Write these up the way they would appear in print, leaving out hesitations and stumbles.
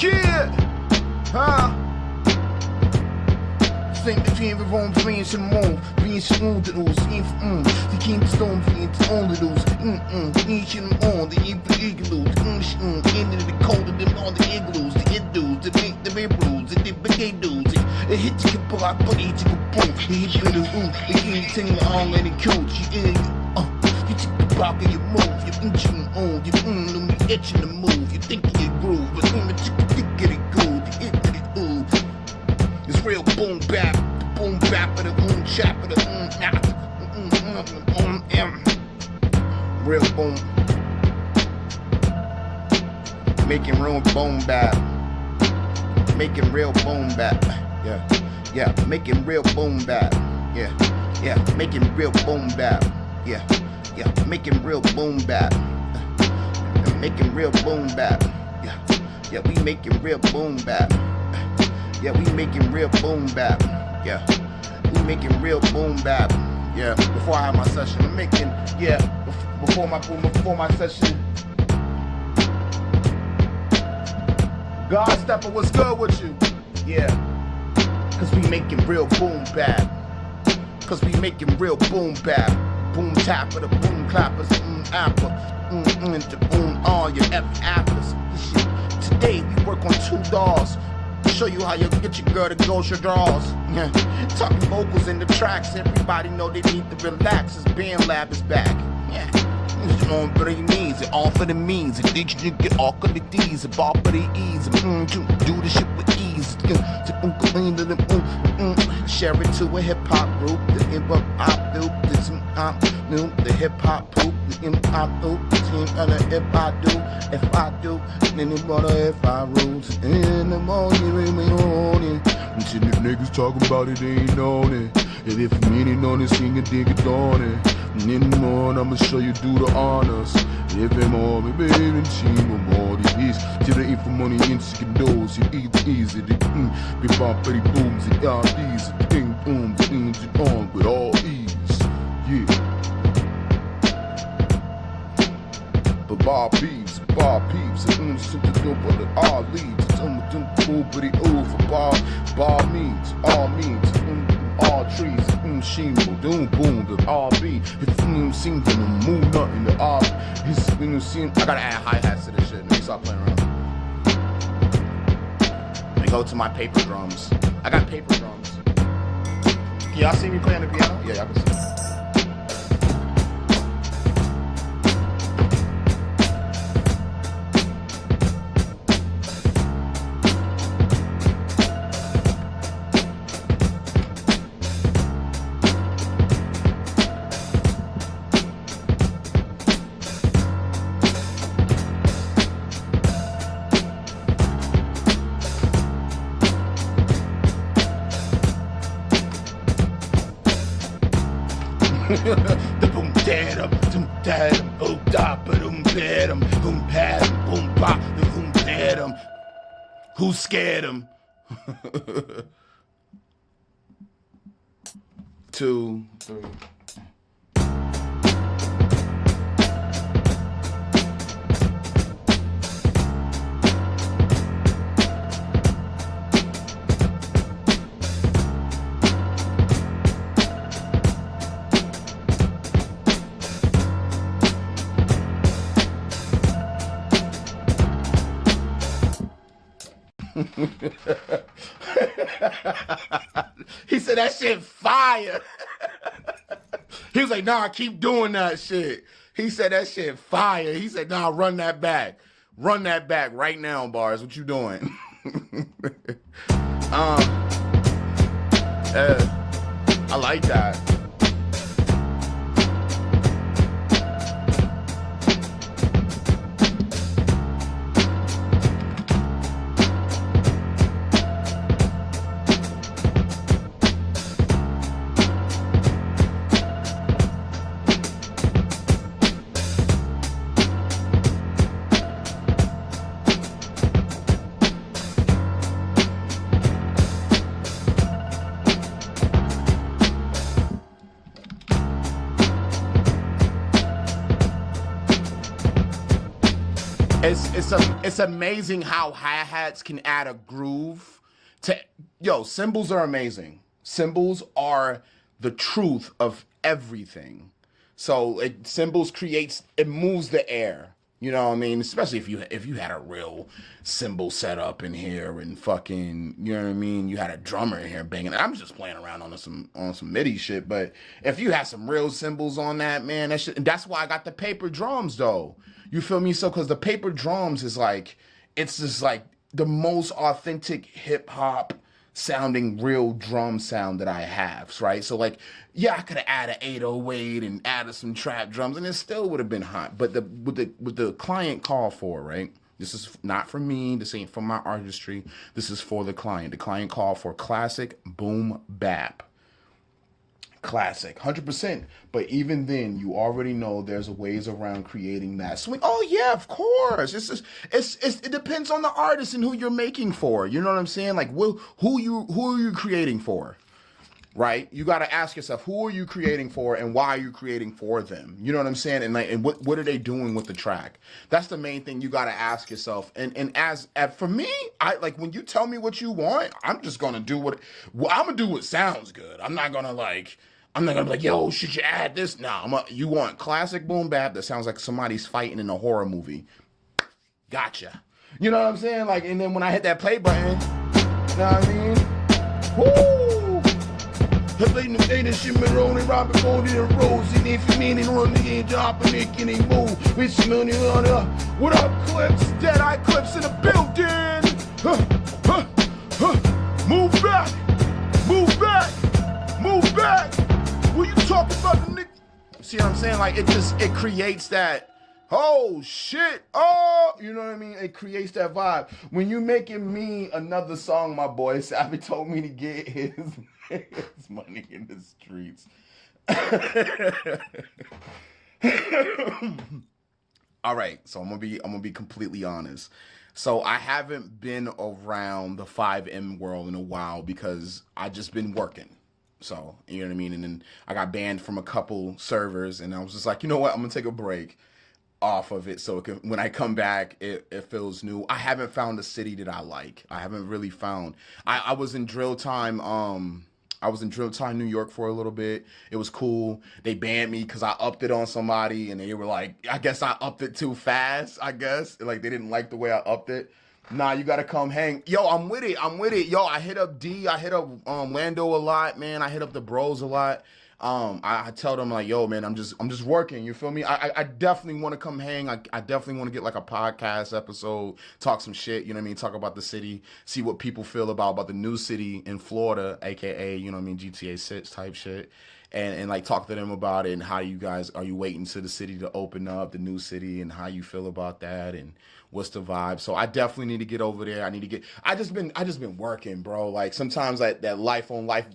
Yeah, huh? Think between the wrong dreams and more. Dreams on the rules, the king's stone, the only rules. Each and on the igloos, into the cold of them on the igloos, the igloos, the make the rules, the big dudes. It hits you, pull out, but it's a boom. He hit the room, the king singing on any coach. You take the block and you move, you're inching on, you itching to move, you think you groove, but you get it good, you get it ooh. It's real boom bap, boom bap of the chap of the real boom. Making real boom bap. Making real boom bap. Yeah, making real boom bap. Yeah, making real boom bap. Yeah, making real boom bap. Making real boom bap. Yeah, we making real boom bap. Yeah, we making real boom bap. Yeah, we making real boom bap. Yeah, before I have my session, I'm making, before my session. God Stepper, what's good with you? Yeah, cause we making real boom bap. Cause we making real boom bap. Boom tapper, the boom clappers, apple, all your F apples. Today we work on 2 DAWs. Show you how you get your girl to go your draws. Talking vocals in the tracks, everybody know they need to relax as BandLab is back. It's on for the means, it all for the means. If they should get all of the D's, it all for the ease. To do the shit with ease. Share it to a hip hop group, the hip hop loop, the hip hop poop, the hip hop loop, the team on the if I do, then it brought a if I rules. In the morning, we on it. And shit, if niggas talking about it, they ain't on it. And if you ain't on it, sing it, dig it on it. And in the morning, I'ma show you do the honors. If I'm on me, baby, team, I'm all these. Till the ain't for money, instant doors, you easy, the be bump, pretty booms, and all these, ding, boom, things on with all ease. Yeah. But bar peeps, and something dope for the all leads. But it over bar means, all trees, shimo, boom, the RB. If you sing the moon, nothing, the R. I gotta add hi-hats to this shit. Let me stop playing around. Let me go to my paper drums. I got paper drums. Can y'all see me playing the piano? Yeah, y'all can see me. The boom dadum, boom da boom badum, boom padum, boom bop, the boom badum. Who scared him? 2, 3. He said that shit fire. He was like, nah, keep doing that shit. He said that shit fire. He said, nah, run that back. Run that back right now, Bars. What you doing? I like that. it's amazing how hi-hats can add a groove to, cymbals are amazing. Cymbals are the truth of everything. So cymbals it moves the air. You know what I mean? Especially if you had a real cymbal setup in here and fucking, you know what I mean? You had a drummer in here banging. I'm just playing around on some MIDI shit, but if you had some real cymbals on that, man, that's why I got the paper drums though. You feel me? So cuz the paper drums is like, it's just like the most authentic hip hop sounding real drum sound that I have, right? So like, yeah, I could have added 808 and added some trap drums and it still would have been hot. But what the client called for, right? This is not for me. This ain't for my artistry. This is for the client. The client called for classic boom bap. Classic, 100%. But even then, you already know there's ways around creating that swing. Oh yeah, of course. It depends on the artist and who you're making for. You know what I'm saying? Like, who are you creating for? Right? You got to ask yourself, who are you creating for, and why are you creating for them? You know what I'm saying? And what are they doing with the track? That's the main thing you got to ask yourself. And for me, I like when you tell me what you want, I'm just gonna do I'm gonna do what sounds good. I'm not gonna be like, yo, should you add this? Nah, you want classic boom bap that sounds like somebody's fighting in a horror movie. Gotcha. You know what I'm saying? Like, and then when I hit that play button, you know what I mean? Woo! Playing the data shit, Maroni, Robert Bodie, and Rose, and if you mean it, run the game, drop and make any move. Rich money on what up, Clips? Dead Eye Clips in the building. Move back, move back, move back. What you talking about, the nigga? See what I'm saying? Like, it creates that, oh shit, oh, you know what I mean? It creates that vibe. When you making me another song, my boy, Savvy told me to get his money in the streets. All right, so I'm gonna be completely honest. So I haven't been around the 5M world in a while because I just been working. So, you know what I mean? And then I got banned from a couple servers and I was just like, you know what? I'm gonna take a break off of it so when I come back, it feels new. I haven't found a city that I like. I haven't really found. I was in Drill Time. I was in Drill Time, New York for a little bit. It was cool. They banned me because I upped it on somebody, and they were like, I guess I upped it too fast. I guess like they didn't like the way I upped it. Nah, you gotta come hang. Yo, I'm with it. Yo, I hit up D. I hit up Lando a lot, man. I hit up the bros a lot. I tell them like, yo, man, I'm just working. You feel me? I definitely want to come hang. I definitely want to get like a podcast episode, talk some shit. You know what I mean? Talk about the city, see what people feel about the new city in Florida, aka you know what I mean, GTA 6 type shit, and like talk to them about it and how you guys are you waiting to the city to open up, the new city, and how you feel about that and what's the vibe. So I definitely need to get over there. I just been working, bro. Like sometimes that life on life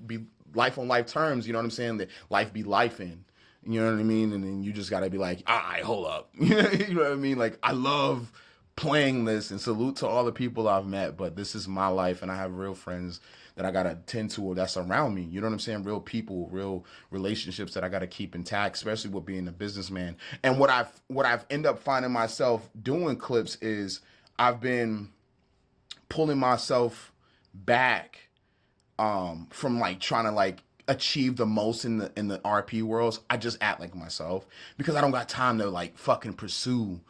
terms, you know what I'm saying? That life be lifing, you know what I mean? And then you just gotta be like, all right, hold up. You know what I mean? Like, I love playing this and salute to all the people I've met, but this is my life and I have real friends that I gotta tend to or that's around me. You know what I'm saying? Real people, real relationships that I gotta keep intact, especially with being a businessman. And what I've ended up finding myself doing, Clips, is I've been pulling myself back from like trying to like achieve the most in the RP worlds. I just act like myself because I don't got time to like fucking pursue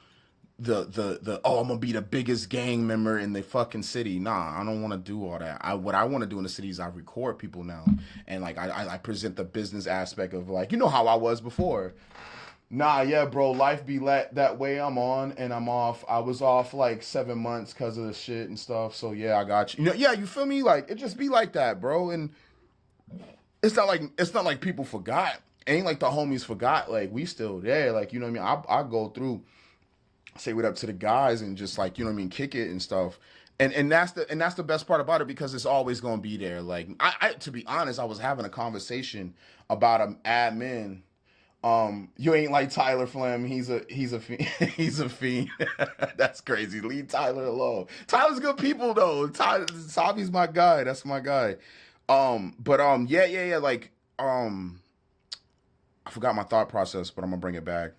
the I'm gonna be the biggest gang member in the fucking city. Nah, I don't want to do all that. What I want to do in the city is I record people now and like I present the business aspect of like, you know how I was before. Nah, yeah, bro, life be that way. I'm on and I'm off. I was off like 7 months because of the shit and stuff. So yeah, I got you. You know, yeah, you feel me? Like it just be like that, bro. And it's not like people forgot. Ain't like the homies forgot. Like we still there. Like, you know what I mean? I go through, say what up to the guys and just like, you know what I mean, kick it and stuff. And that's the best part about it because it's always gonna be there. Like I to be honest, I was having a conversation about an admin. You ain't like Tyler Flam. He's a fiend. He's a fiend. That's crazy. Leave Tyler alone. Tyler's good people though. Sabi's my guy. That's my guy. Yeah. Like, I forgot my thought process, but I'm gonna bring it back.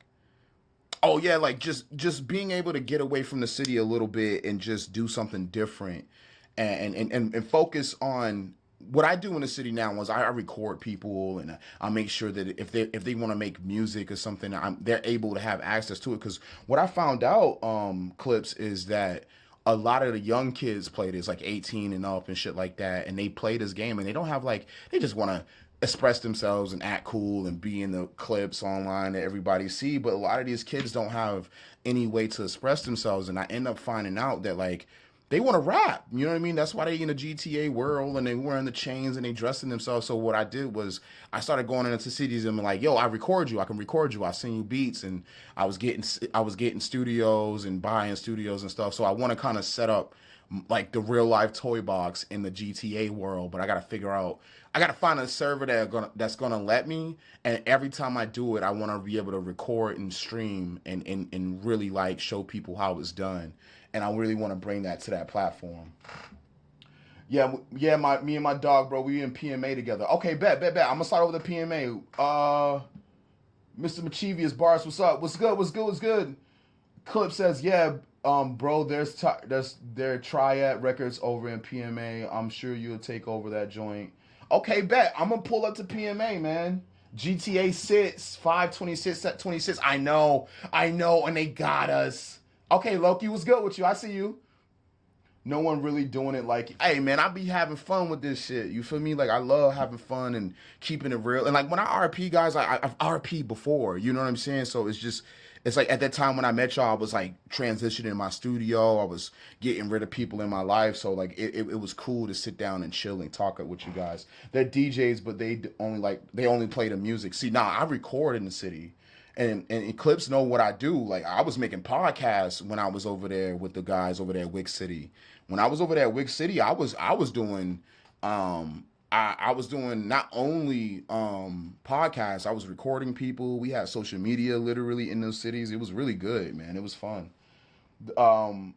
Oh yeah, like just being able to get away from the city a little bit and just do something different, and focus on what I do in the city now. Is I record people, and I make sure that if they want to make music or something, they're able to have access to it. Because what I found out, Clips, is that a lot of the young kids play this, like 18 and up and shit like that, and they play this game and they don't have like, they just want to express themselves and act cool and be in the clips online that everybody see. But a lot of these kids don't have any way to express themselves, and I end up finding out that like they want to rap. You know what I mean? That's why they in the GTA world and they wearing the chains and they dressing themselves. So what I did was I started going into cities and like, yo, I record you. I can record you. I send you beats, and I was getting studios and buying studios and stuff. So I want to kind of set up like the real life toy box in the GTA world, but I got to figure out, I got to find a server that's gonna let me. And every time I do it, I want to be able to record and stream and really like show people how it's done. And I really want to bring that to that platform. Yeah, me and my dog, bro, we in PMA together. Okay, bet. I'm gonna start over the PMA. Mr. Mischievous Bars, what's up? What's good? Clip says, yeah, bro, there's their Triad Records over in PMA. I'm sure you'll take over that joint. Okay, bet. I'm gonna pull up to PMA, man. GTA 6, 526 at 26. I know, and they got us. Okay, Loki, what's good with you? I see you. No one really doing it like, hey, man, I be having fun with this shit. You feel me? Like, I love having fun and keeping it real. And, like, when I RP guys, I've RP'd before. You know what I'm saying? So, it's like at that time when I met y'all, I was, like, transitioning my studio. I was getting rid of people in my life. So, like, it was cool to sit down and chill and talk with you guys. They're DJs, but they only play the music. See, I record in the city. And Clips know what I do. Like, I was making podcasts when I was over there with the guys over there at Wick City. When I was over there at Wick City, I was doing I was doing not only podcasts, I was recording people. We had social media literally in those cities. It was really good, man. It was fun.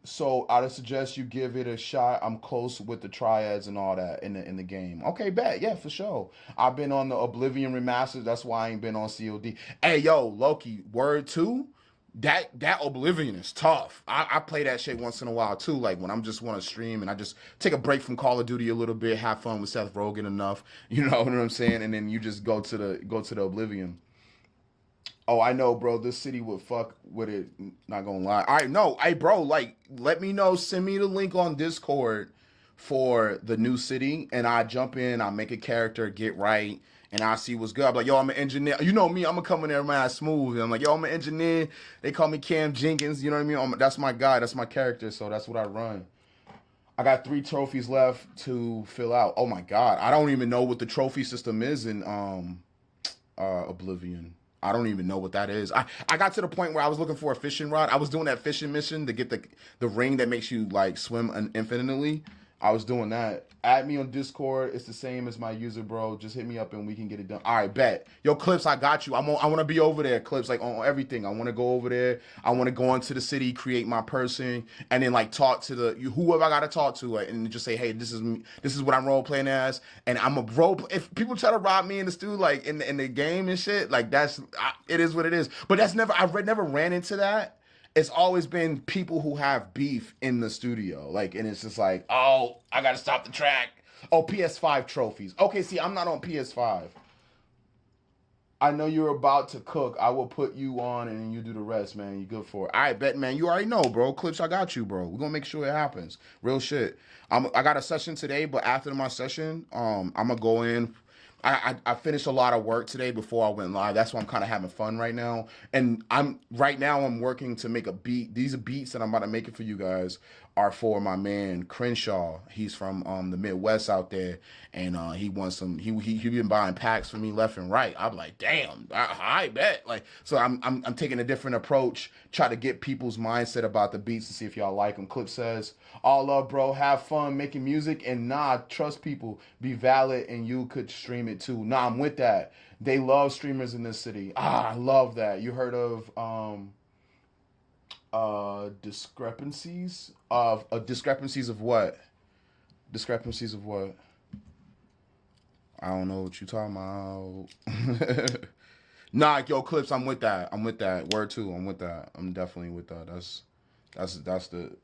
So I'd suggest you give it a shot. I'm close with the triads and all that in the game. Okay, bet. Yeah, for sure. I've been on the Oblivion remastered. That's why I ain't been on COD. Hey, yo, Loki, word 2. That Oblivion is tough. I play that shit once in a while too. Like when I'm just want to stream and I just take a break from Call of Duty a little bit, have fun with Seth Rogen enough. You know what I'm saying? And then you just go to the Oblivion. Oh, I know, bro. This city would fuck with it. Not gonna lie. All right, no. Hey, bro, like, let me know. Send me the link on Discord for the new city, and I jump in. I make a character, get right, and I see what's good. I'm like, yo, I'm an engineer. You know me. I'm gonna come in there, man, smooth. And I'm like, yo, I'm an engineer. They call me Cam Jenkins. You know what I mean? That's my guy. That's my character. So that's what I run. I got 3 trophies left to fill out. Oh my god, I don't even know what the trophy system is in Oblivion. I don't even know what that is. I got to the point where I was looking for a fishing rod. I was doing that fishing mission to get the ring that makes you like swim infinitely. I was doing that. Add me on Discord. It's the same as my user, bro. Just hit me up and we can get it done. All right, bet. Yo, Clips, I got you. I want to be over there, Clips, like on everything. I want to go over there. I want to go into the city, create my person, and then like talk to whoever I got to talk to, and just say, hey, this is me. This is what I'm role playing as, and I'm a role. If people try to rob me in the studio, like in the game and shit, like it is what it is. But that's never. I've never ran into that. It's always been people who have beef in the studio. Like, and it's just like, oh, I got to stop the track. Oh, PS5 trophies. Okay, see, I'm not on PS5. I know you're about to cook. I will put you on and you do the rest, man. You good for it. All right, bet, man. You already know, bro. Clips, I got you, bro. We're going to make sure it happens. Real shit. I got a session today, but after my session, I'm going to go in. I finished a lot of work today before I went live. That's why I'm kind of having fun right now. And I'm working to make a beat. These beats that I'm about to make it for you guys are for my man Crenshaw. He's from the Midwest out there, and he wants some. He been buying packs for me left and right. I'm like, damn, I bet. Like, so I'm taking a different approach, try to get people's mindset about the beats to see if y'all like them. Clip says, all love, bro. Have fun making music, and trust people. Be valid, and you could stream it too. I'm with that. They love streamers in this city. I love that. You heard of discrepancies of what? Discrepancies of what? I don't know what you're talking about. Nah, yo, Clips, I'm with that. I'm with that. Word two, I'm with that. I'm definitely with that. That's the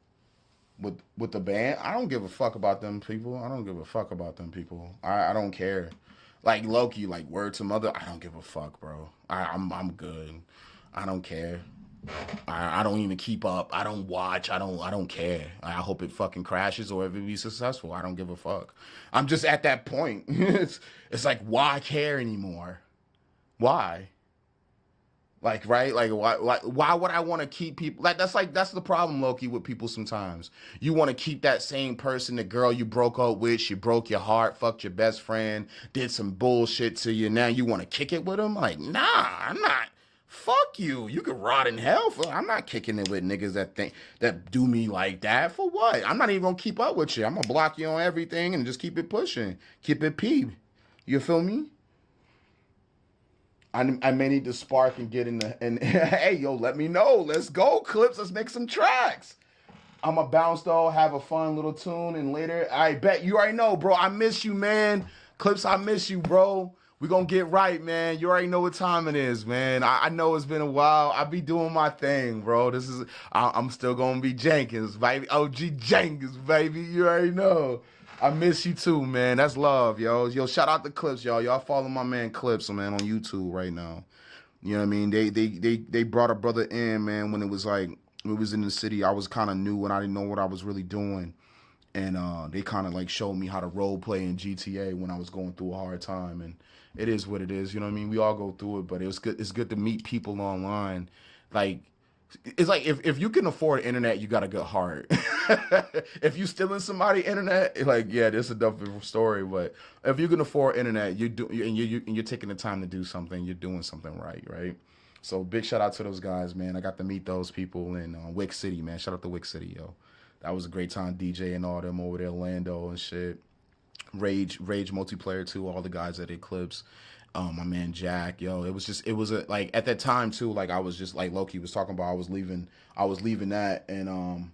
with the band. I don't give a fuck about them people. I don't give a fuck about them people. I don't care. Like Loki, like word to mother. I don't give a fuck, bro. I'm good. I don't care. I don't even keep up. I don't watch. I don't care. I hope it fucking crashes or if it be successful. I don't give a fuck. I'm just at that point. It's like, why care anymore? Why? Like, right? Like, why would I want to keep people? That's the problem, Loki, with people sometimes. You want to keep that same person, the girl you broke up with, she broke your heart, fucked your best friend, did some bullshit to you. Now you want to kick it with them? Like, nah, I'm not. Fuck you. You could rot in hell. I'm not kicking it with niggas that do me like that. For what? I'm not even gonna keep up with you. I'm gonna block you on everything and just keep it pushing. Keep it P. You feel me? I may need to spark and get in the and hey yo, let me know. Let's go, Clips. Let's make some tracks. I'ma bounce though, have a fun little tune, and later I bet you already know, bro. I miss you, man. Clips, I miss you, bro. We gonna get right, man. You already know what time it is, man. I know it's been a while. I be doing my thing, bro. I'm still gonna be Jenkins, baby. OG Jenkins, baby. You already know. I miss you too, man. That's love, yo. Yo, shout out to Clips, y'all. Y'all follow my man Clips, man, on YouTube right now. You know what I mean? They brought a brother in, man, when it was in the city. I was kind of new and I didn't know what I was really doing. And they kind of like showed me how to role play in GTA when I was going through a hard time. And it is what it is, you know what I mean? We all go through it, but it was good. It's good to meet people online. Like, it's like if you can afford internet, you got a good heart. If you stealing somebody's internet, like, yeah, this is a different story. But if you can afford internet, you're taking the time to do something. You're doing something right? So big shout out to those guys, man. I got to meet those people in Wick City, man. Shout out to Wick City, yo. That was a great time DJing all them over there, Orlando and shit. Rage multiplayer too. All the guys at Eclipse. My man Jack, yo, it was like at that time too, like I was just like Loki was talking about, I was leaving that, and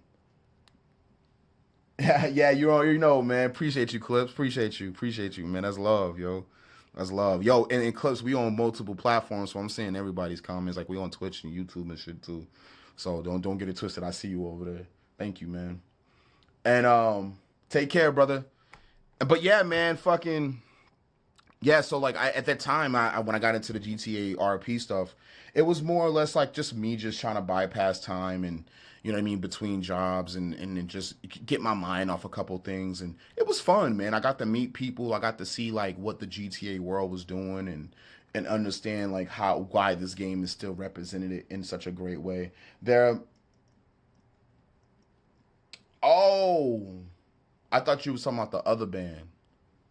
yeah, you know, man, appreciate you, Clips, appreciate you, man, that's love, yo, and Clips, we on multiple platforms, so I'm seeing everybody's comments, like we on Twitch and YouTube and shit too, so don't get it twisted, I see you over there, thank you, man, and take care, brother, but yeah, man, fucking. Yeah, so like at that time, when I got into the GTA RP stuff, it was more or less like just me just trying to bypass time and, you know what I mean, between jobs and just get my mind off a couple things. And it was fun, man. I got to meet people. I got to see like what the GTA world was doing and understand like why this game is still represented in such a great way. Oh, I thought you was talking about the other band.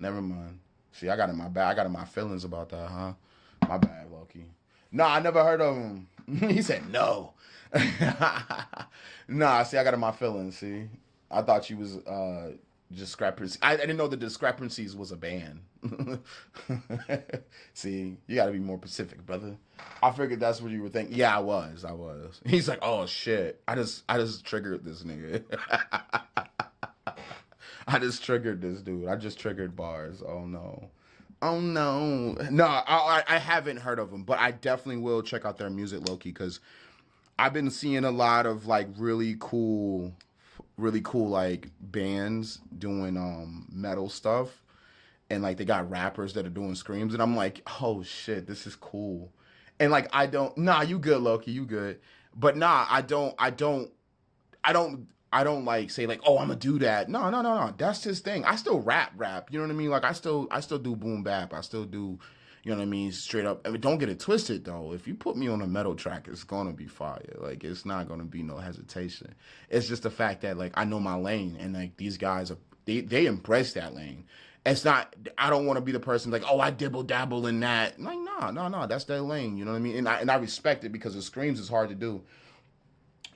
Never mind. See, I got in my feelings about that, huh? My bad, Loki. No, I never heard of him. He said no. Nah, see, I got in my feelings, see. I thought you was discrepancy. I didn't know the Discrepancies was a band. See, you gotta be more specific, brother. I figured that's what you were thinking. Yeah, I was. He's like, oh shit. I just triggered this nigga. I just triggered this dude. I just triggered bars. Oh no. No, I haven't heard of them, but I definitely will check out their music, Loki, because I've been seeing a lot of like really cool like bands doing metal stuff, and like they got rappers that are doing screams, and I'm like, oh shit, this is cool. And like you good, Loki, you good. But I don't like say like, oh, I'm gonna do that. No. That's his thing. I still rap. You know what I mean? Like I still do Boombap. I still do, you know what I mean? Straight up. I mean, don't get it twisted though. If you put me on a metal track, it's gonna be fire. Like it's not gonna be no hesitation. It's just the fact that like I know my lane, and like these guys they embrace that lane. It's not. I don't want to be the person like, oh, I dibble dabble in that. Like no. That's their lane. You know what I mean? And I respect it because the screams is hard to do.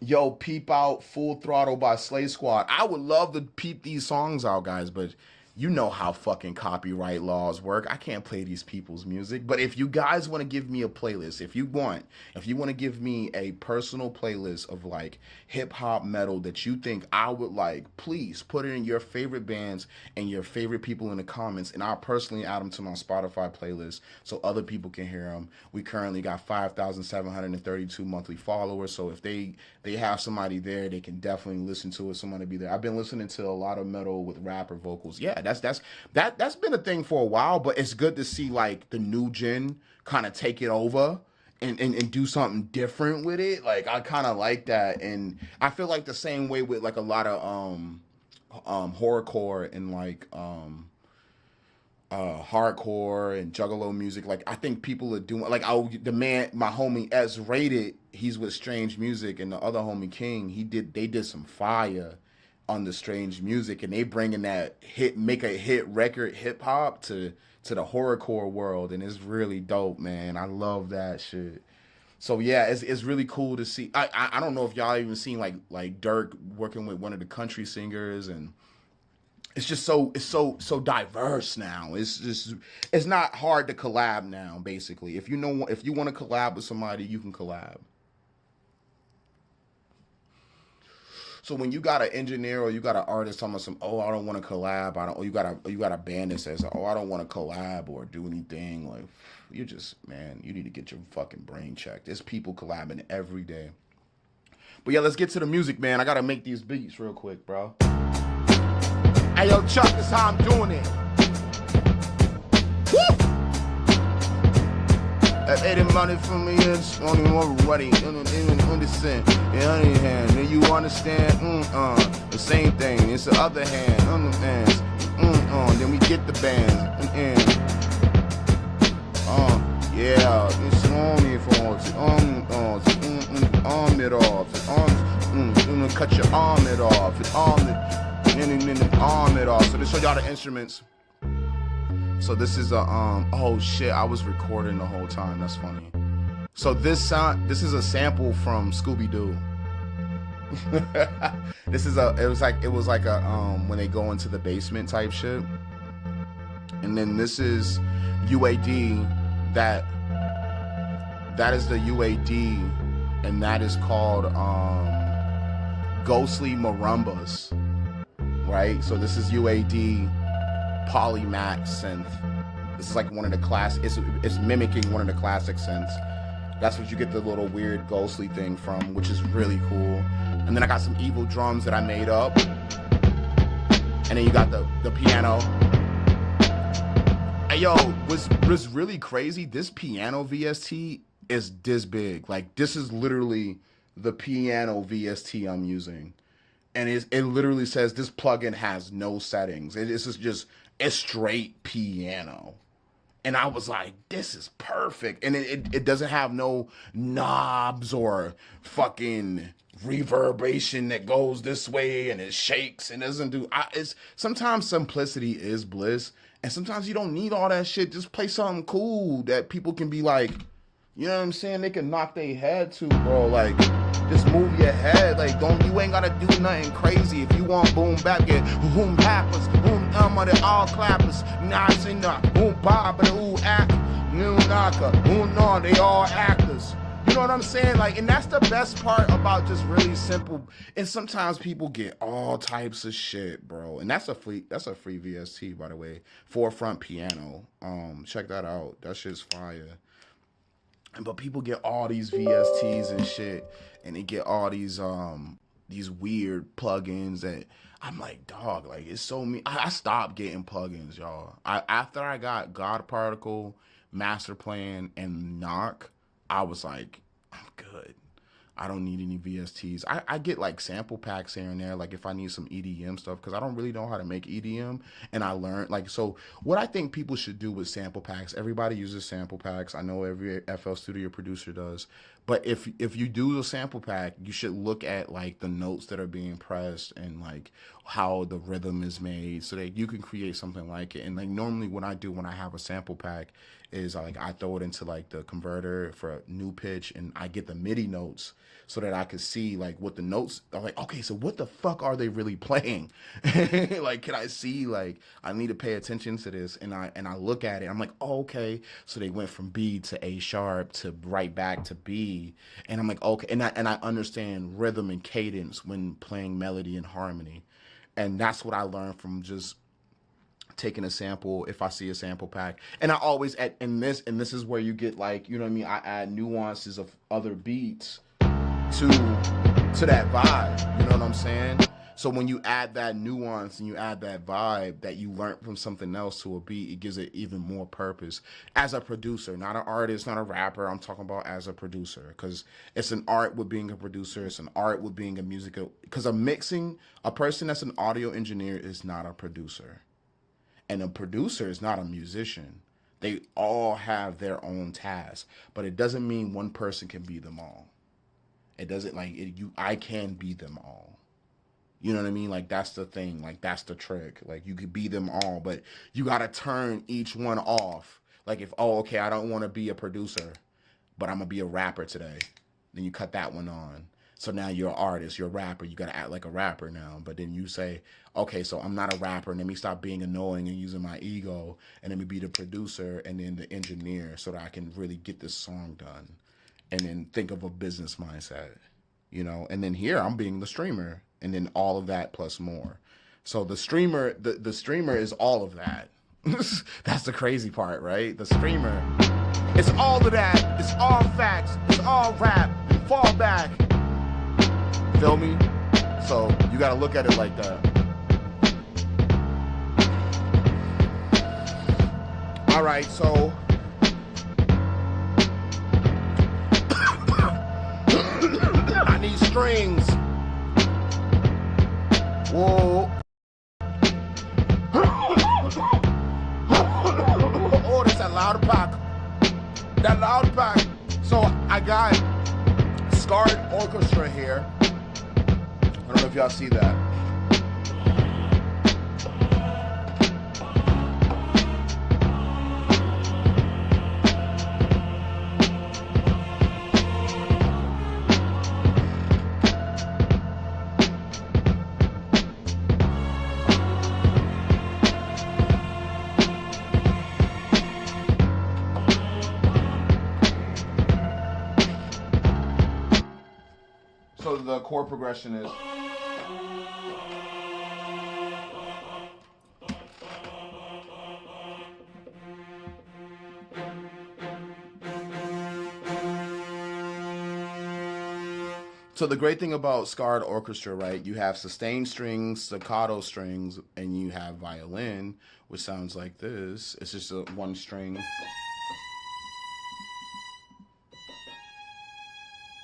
Yo, peep out Full Throttle by Slay Squad. I would love to peep these songs out, guys, but you know how fucking copyright laws work. I can't play these people's music. But if you guys want to give me a playlist, if you want to give me a personal playlist of like hip hop metal that you think I would like, please put it in your favorite bands and your favorite people in the comments, and I'll personally add them to my Spotify playlist so other people can hear them. We currently got 5,732 monthly followers, so if they have somebody there, they can definitely listen to it. Somebody be there. I've been listening to a lot of metal with rapper vocals. Yeah, that's been a thing for a while, but it's good to see like the new gen kind of take it over and do something different with it. Like I kind of like that, and I feel like the same way with like a lot of horrorcore and like hardcore and juggalo music. Like I think people are doing like my homie S Rated, he's with Strange Music, and the other homie King, they did some fire on the Strange Music, and they bringing that make a hit record hip hop to the horrorcore world, and it's really dope, man. I love that shit. So yeah, it's really cool to see. I don't know if y'all even seen like Dirk working with one of the country singers, and it's just so diverse now. It's not hard to collab now. Basically, if you want to collab with somebody, you can collab. So when you got an engineer or you got an artist talking about I don't want to collab, you got a band that says, I don't want to collab or do anything, like you need to get your fucking brain checked. There's people collabing every day. But yeah, let's get to the music, man. I gotta make these beats real quick, bro. Hey yo, Chuck, this is how I'm doing it. Woo! That ate the money from me, it's only one ready, understand. In the other hand, then you understand, the same thing. It's the other hand, understands, then we get the bands, yeah, it's only for arm it off, cut your arm it off, arm it off. So to show y'all the instruments. So this is oh shit, I was recording the whole time. That's funny. So this is a sample from Scooby-Doo. It was like a when they go into the basement type shit. And then this is UAD, that is the UAD, and that is called Ghostly Marumbas. Right? So this is UAD Polymath synth. This is like one of the classic. It's mimicking one of the classic synths. That's what you get the little weird ghostly thing from, which is really cool. And then I got some evil drums that I made up. And then you got the piano. Hey yo, what's really crazy? This piano VST is this big. Like this is literally the piano VST I'm using. And it literally says this plugin has no settings. It's just a straight piano. And I was like, this is perfect. And it doesn't have no knobs or fucking reverberation that goes this way and it shakes and doesn't do. Sometimes simplicity is bliss. And sometimes you don't need all that shit. Just play something cool that people can be like, you know what I'm saying? They can knock their head to, bro. Like, just move your head. Like, you ain't gotta do nothing crazy. If you want Boombap, get Boompappers, they all clappers. Nah, say nah, Boombap, but ooh, act, new knocker, no, they all actors. You know what I'm saying? Like, and that's the best part about just really simple. And sometimes people get all types of shit, bro. And that's a free VST, by the way. Forefront piano. Check that out. That shit's fire. But people get all these VSTs and shit, and they get all these weird plugins, and I'm like, dog, like it's so me. I stopped getting plugins, y'all. After I got God Particle, Master Plan, and Knock, I was like, I'm good. I don't need any VSTs. I get like sample packs here and there, like if I need some EDM stuff, because I don't really know how to make EDM. And I learned, like, so what I think people should do with sample packs, everybody uses sample packs. I know every FL Studio producer does. But if you do the sample pack, you should look at like the notes that are being pressed and like how the rhythm is made so that you can create something like it. And like normally what I do when I have a sample pack is like I throw it into like the converter for a new pitch and I get the MIDI notes so that I could see like what the notes are like, okay, so what the fuck are they really playing? Like, can I see, like, I need to pay attention to this. And I look at it, I'm like, oh, okay. So they went from B to A sharp to right back to B. And I'm like, okay. And I understand rhythm and cadence when playing melody and harmony. And that's what I learned from just taking a sample if I see a sample pack. And I always and this is where you get like, you know what I mean? I add nuances of other beats to that vibe. You know what I'm saying? So when you add that nuance and you add that vibe that you learned from something else to a beat, it gives it even more purpose. As a producer, not an artist, not a rapper, I'm talking about as a producer. Because it's an art with being a producer. It's an art with being a musical. Because a person that's an audio engineer is not a producer. And a producer is not a musician. They all have their own tasks. But it doesn't mean one person can be them all. It doesn't I can be them all. You know what I mean? Like, that's the thing. Like, that's the trick. Like, you could be them all, but you got to turn each one off. Like, okay, I don't want to be a producer, but I'm going to be a rapper today. Then you cut that one on. So now you're an artist, you're a rapper, you got to act like a rapper now. But then you say, okay, so I'm not a rapper, and let me stop being annoying and using my ego, and let me be the producer and then the engineer so that I can really get this song done. And then think of a business mindset, you know? And then here I'm being the streamer, and then all of that plus more. So the streamer, the streamer is all of that. That's the crazy part, right? The streamer, it's all of that. It's all facts. It's all rap. Fall back. Feel me? So you got to look at it like that. All right, so I need strings. Whoa. Oh, that's that loud pack. That loud pack. So I got Scarred Orchestra here. I don't know if y'all see that. So the chord progression is. So the great thing about Scarred Orchestra, right? You have sustained strings, staccato strings, and you have violin, which sounds like this. It's just a one string.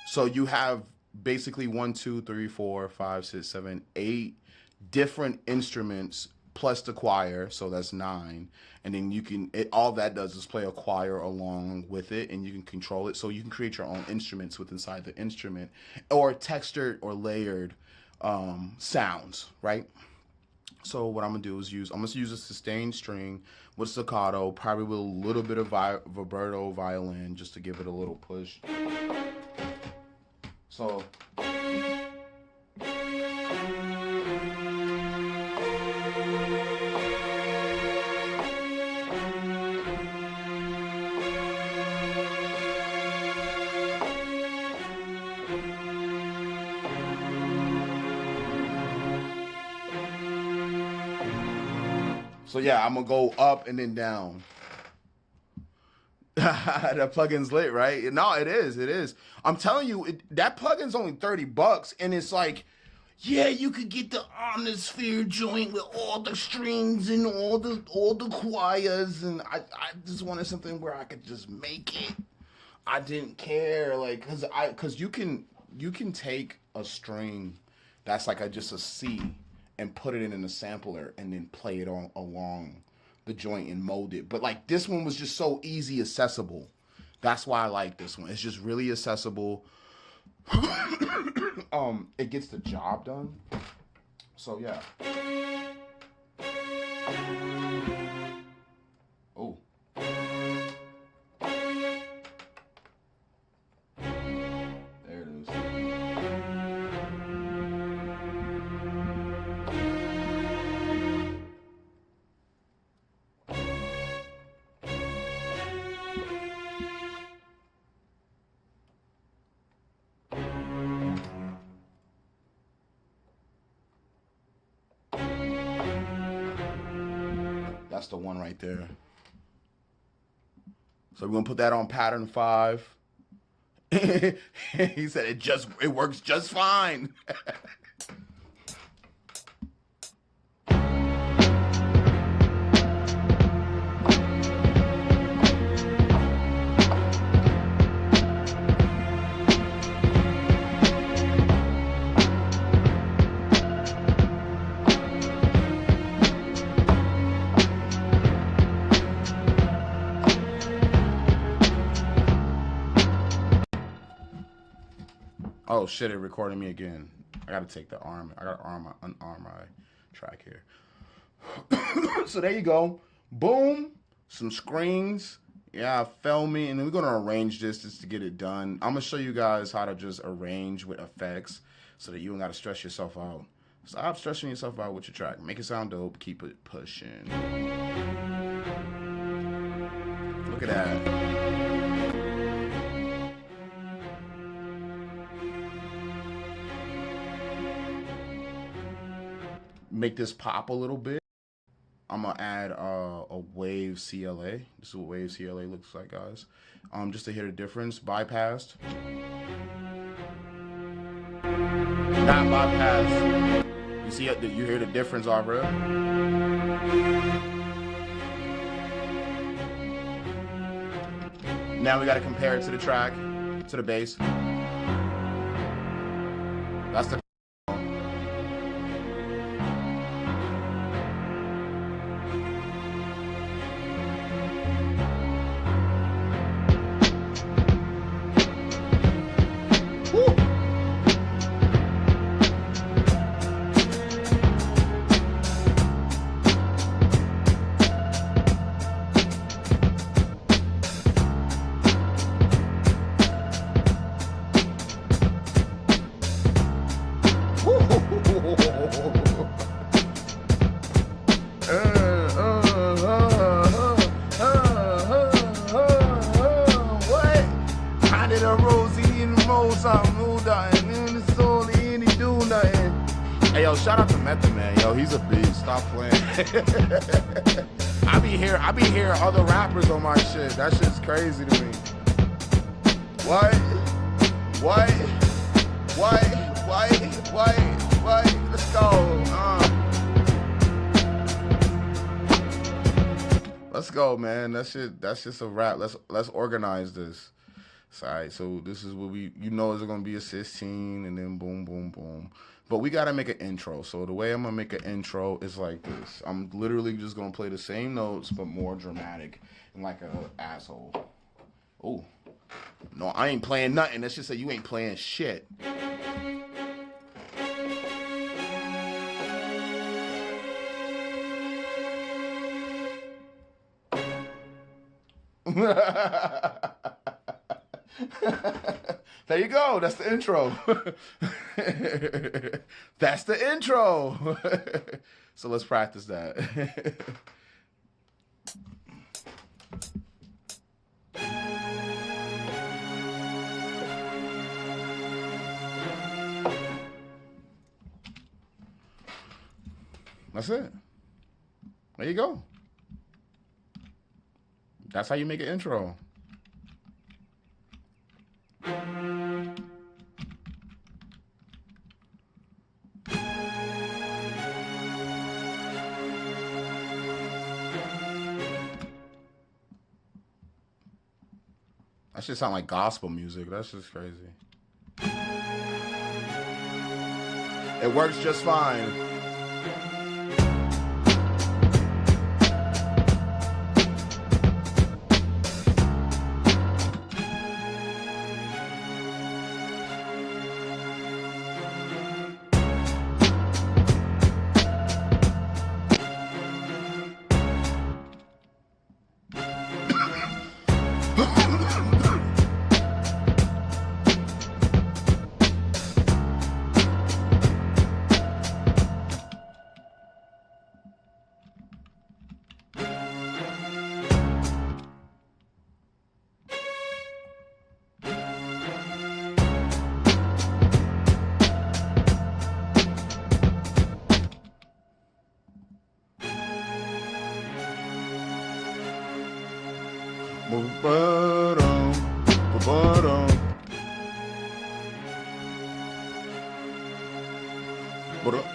So you have basically 1, 2, 3, 4, 5, 6, 7, 8 different instruments plus the choir, so that's 9. And then all that does is play a choir along with it, and you can control it. So you can create your own instruments with inside the instrument, or textured or layered sounds, right? So what I'm gonna do is I'm gonna use a sustained string with staccato, probably with a little bit of vibrato violin, just to give it a little push. So yeah, I'm gonna go up and then down. That plugin's lit, right? No, it is. I'm telling you, that plugin's only $30, and it's like, yeah, you could get the Omnisphere joint with all the strings and all the choirs, and I just wanted something where I could just make it. I didn't care, like, cause you can take a string that's like just a C and put it in a sampler and then play it along the joint and mold it. But like this one was just so easy accessible That's why I like this one. It's just really accessible. It gets the job done. So yeah. Oh. There it is. That's the one right there. So we're gonna put that on pattern 5. He said it works just fine. Oh shit, it recorded me again. I gotta take the arm. I gotta unarm my track here. So there you go. Boom. Some screens. Yeah, film me. And then we're gonna arrange this just to get it done. I'm gonna show you guys how to just arrange with effects so that you don't gotta stress yourself out. Stop stressing yourself out with your track. Make it sound dope. Keep it pushing. Look at that. Make this pop a little bit. I'm gonna add a wave CLA. This is what wave CLA looks like, guys. Just to hear the difference. Bypassed. Not bypassed. You see it? You hear the difference already? Now we gotta compare it to the track, to the bass. That's the Hey yo, shout out to Method Man. Yo, he's a beast. Stop playing. I be hearing other rappers on my shit. That shit's crazy to me. What? Let's go. Let's go, man. That's just a rap. Let's organize this. Alright, so this is what is gonna be a 16 and then boom, boom, boom. But we gotta make an intro. So the way I'm gonna make an intro is like this. I'm literally just gonna play the same notes but more dramatic and like an asshole. Oh. No, I ain't playing nothing. Let's just say you ain't playing shit. There you go. That's the intro. That's the intro. So let's practice that. That's it. There you go. That's how you make an intro. That shit sound like gospel music. That's just crazy. It works just fine. What up?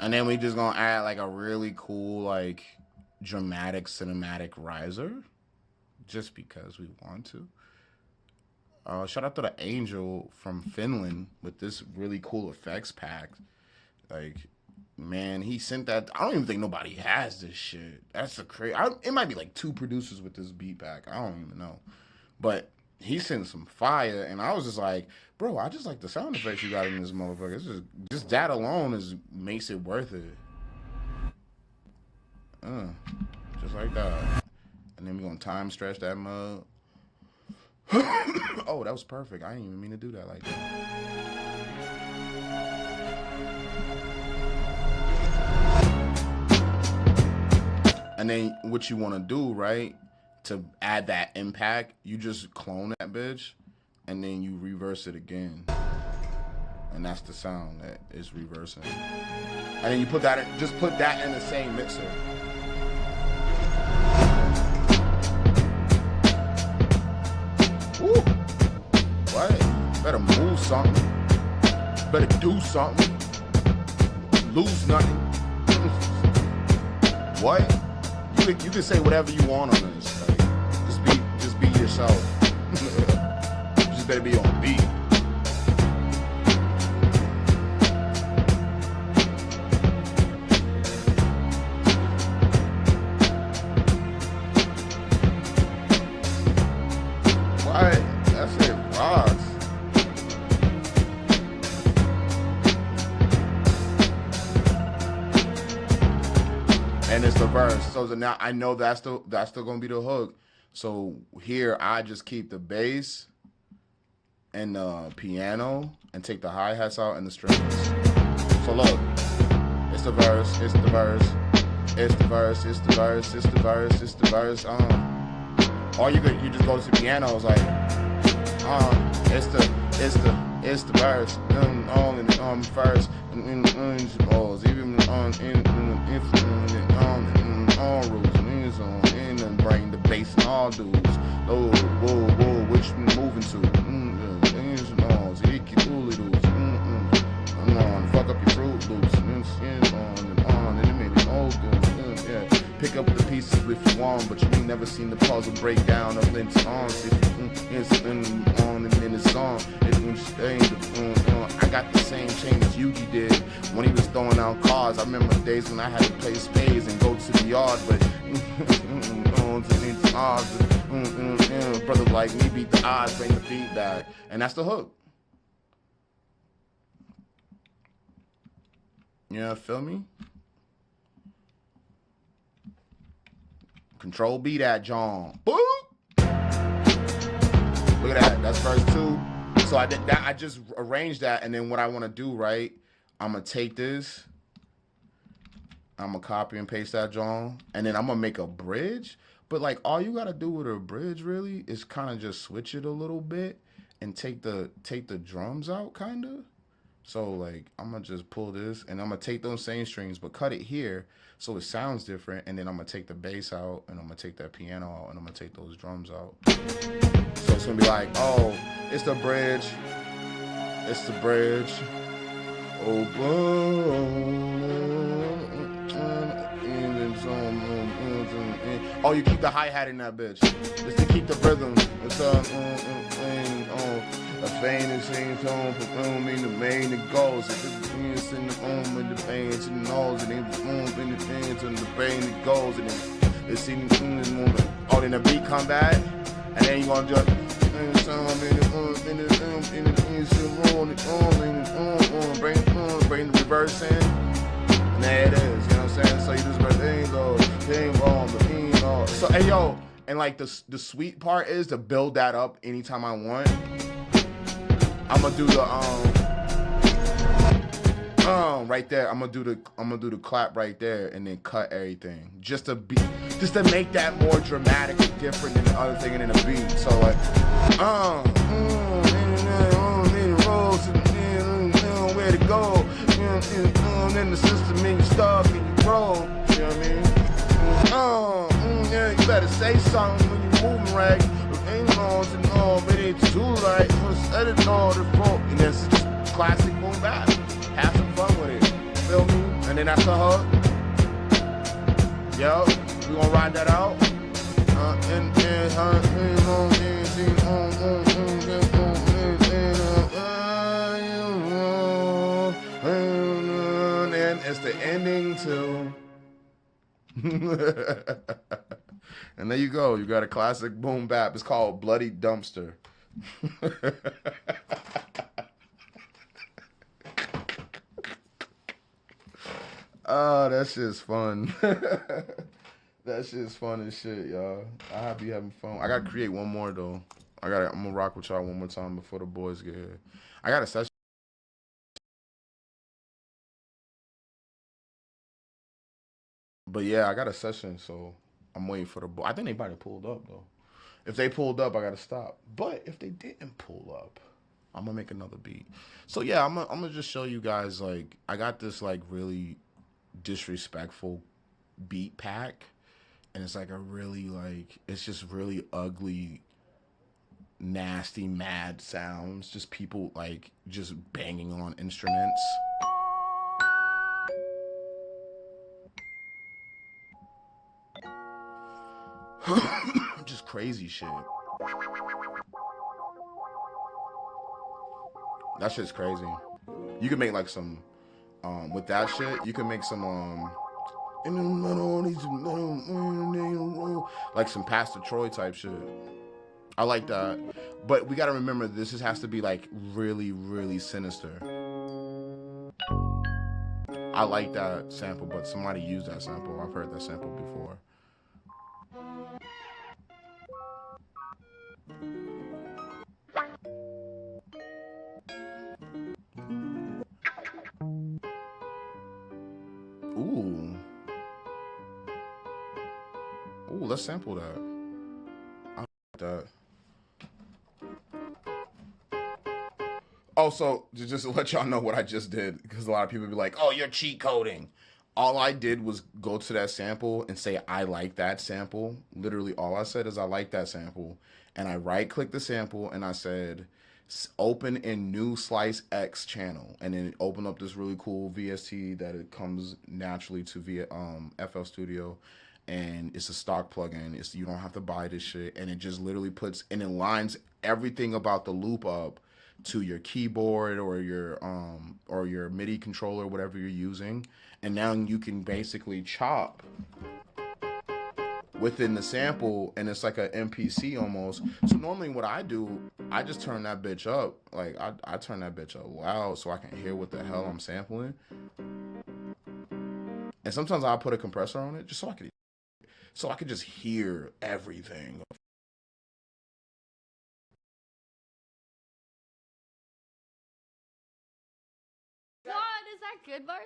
And then we just gonna add like a really cool, like, dramatic cinematic riser, just because we want to. Shout out to the Angel from Finland with this really cool effects pack. Like, man, he sent that. I don't even think nobody has this shit. That's a crazy. It might be like 2 producers with this beat pack. I don't even know, but he sent some fire, and I was just like, bro, I just like the sound effects you got in this motherfucker. It's just that alone makes it worth it. Just like that. And then we're gonna time stretch that mug. Oh, that was perfect. I didn't even mean to do that like that. And then what you wanna do, right? To add that impact, you just clone that bitch, and then you reverse it again, and that's the sound that is reversing. And then you put that in, just put that in the same mixer. Woo! What? Better move something. Better do something. Lose nothing. What? You can say whatever you want on this. Just be yourself. Just better be on beat. What? That's it, rocks. And it's the verse. So now I know that's still gonna be the hook. So here I just keep the bass and the piano and take the hi-hats out and the strings. So look, it's the verse, it's the verse, it's the verse, it's the verse, it's the verse, it's the verse. Or you just go to the piano, it's like, it's the verse, on and first, and even on rules, and then bring the bass and all dudes. Oh, whoa, which moving to? Fuck up your Fruit Loops, and it made it all good. Yeah, pick up the pieces if you want, but you ain't never seen the puzzle breakdown of Lynch's arms. If it's on and then it's on. I got the same chain as Yugi did when he was throwing out cards. I remember days when I had to play spades and go to the yard, but brother like me beat the odds, bring the feedback, and that's the hook. Yeah, feel me? Control B that, John. Boop! Look at that. That's verse 2. So I did that. I just arranged that, and then what I want to do, right? I'm gonna take this. I'm gonna copy and paste that, John, and then I'm gonna make a bridge. But like, all you gotta do with a bridge really is kind of just switch it a little bit and take the drums out, kind of. So like, I'm gonna just pull this, and I'm gonna take those same strings, but cut it here so it sounds different. And then I'm gonna take the bass out, and I'm gonna take that piano out, and I'm gonna take those drums out. So it's gonna be like, oh, it's the bridge. It's the bridge. Oh, oh, you keep the hi-hat in that bitch. Just to keep the rhythm. It's a vein and same tone, performing the main it goes. If it's in the with the veins and the nose, and then in the veins and the vein it goes, and it's in the moment. Oh, then the beat come back, and then you gonna just bring the reverse in, and there it is. You know what I'm saying? So you just so hey yo, and like the sweet part is to build that up anytime I want. I'm gonna do the Right there. I'm gonna do the clap right there and then cut everything. Just to make that more dramatic and different than the other thing and then the beat. So like where to go. And then the system and you stuck and you grow. You know what I mean? Yeah, you better say something when you're moving right. Ain't laws and all, but it's too right. Just edit all the fault. And that's just classic boom bap. Have some fun with it. Feel me? And then after her, yo, we gonna ride that out. And it's the ending too. And there you go. You got a classic boom bap. It's called Bloody Dumpster. Oh, that shit's fun. That shit's fun as shit, y'all. I be having fun. I gotta create one more though. I'm gonna rock with y'all one more time before the boys get here. I got a session. But yeah, I got a session, so I'm waiting for the boy. I think they might have pulled up though. If they pulled up, I gotta stop. But if they didn't pull up, I'm gonna make another beat. So yeah, I'm gonna just show you guys like I got this like really disrespectful beat pack, and it's like a really like it's just really ugly, nasty, mad sounds. Just people like just banging on instruments. Just crazy shit. That shit's crazy. You can make like some with that shit, you can make some like some Pastor Troy type shit. I like that. But we gotta remember this has to be like really, really sinister. I like that sample, but somebody used that sample. I've heard that sample before. Ooh. Ooh, let's sample that. I like that. Also, just to let y'all know what I just did, because a lot of people be like, oh, you're cheat coding. All I did was go to that sample and say, I like that sample. Literally, all I said is, I like that sample. And I right-clicked the sample, and I said, open in new Slice X channel. And then it opened up this really cool VST that it comes naturally to via FL Studio. And it's a stock plugin. You don't have to buy this shit. And it just literally puts, and it lines everything about the loop up to your keyboard or your MIDI controller, whatever you're using. And now you can basically chop within the sample, and it's like a MPC almost. So normally what I do, I just turn that bitch up. Like I turn that bitch up loud so I can hear what the hell I'm sampling. And sometimes I'll put a compressor on it just so I could just hear everything. God, is that Goodbarz?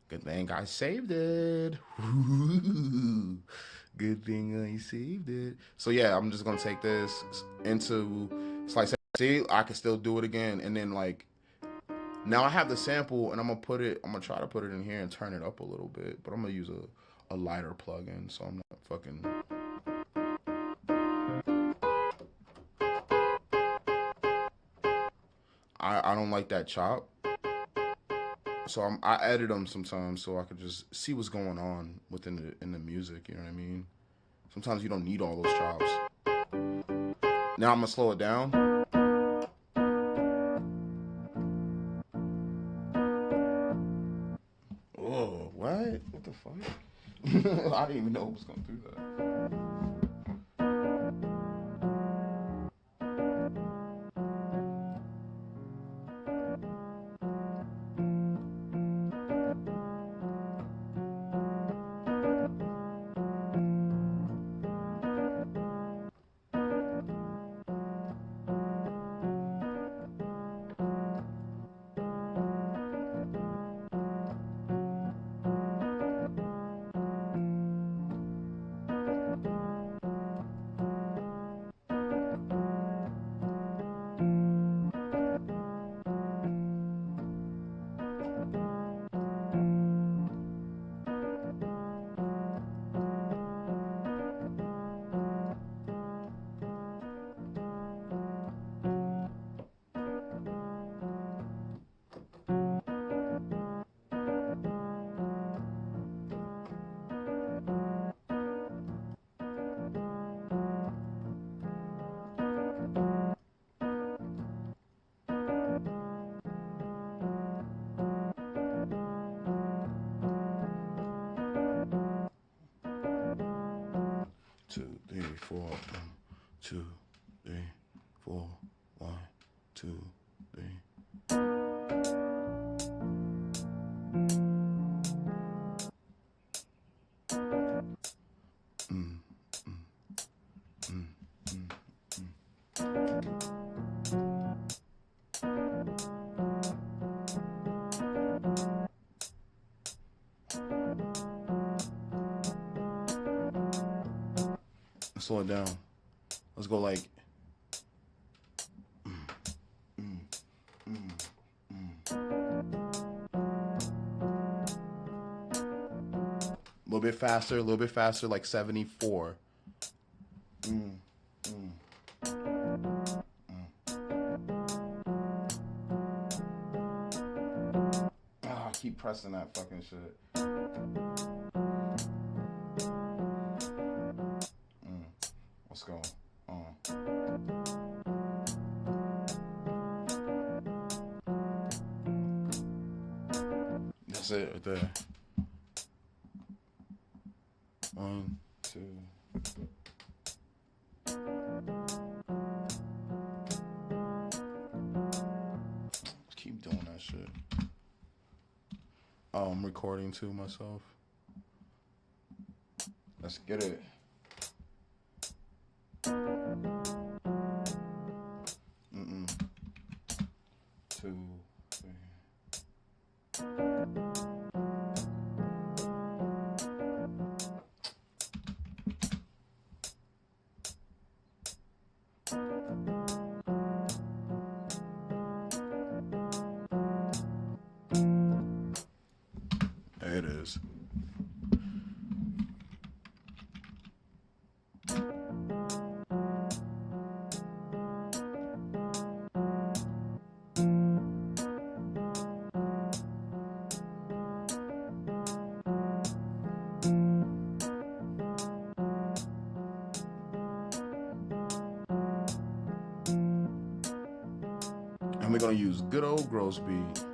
Good thing I saved it. Good thing I saved it. So yeah, I'm just gonna take this into Slice. See, I can still do it again, and then like now I have the sample, and I'm gonna try to put it in here and turn it up a little bit, but I'm gonna use a lighter plugin, so I'm not fucking. I don't like that chop. So I edit them sometimes so I could just see what's going on in the music. You know what I mean? Sometimes you don't need all those chops. Now I'm gonna slow it down. Oh, what? What the fuck? I didn't even know it was gonna do that. 3, 4, 1, 2, 3, 4, 1, 2, 3. Slow it down. Let's go like. A little bit faster, like 74. I keep pressing that fucking shit. Let's go. That's it right there. 1, 2. Keep doing that shit. Oh, I'm recording too myself. Let's get it. Two, three. There it is. And we're gonna use good old gross beat.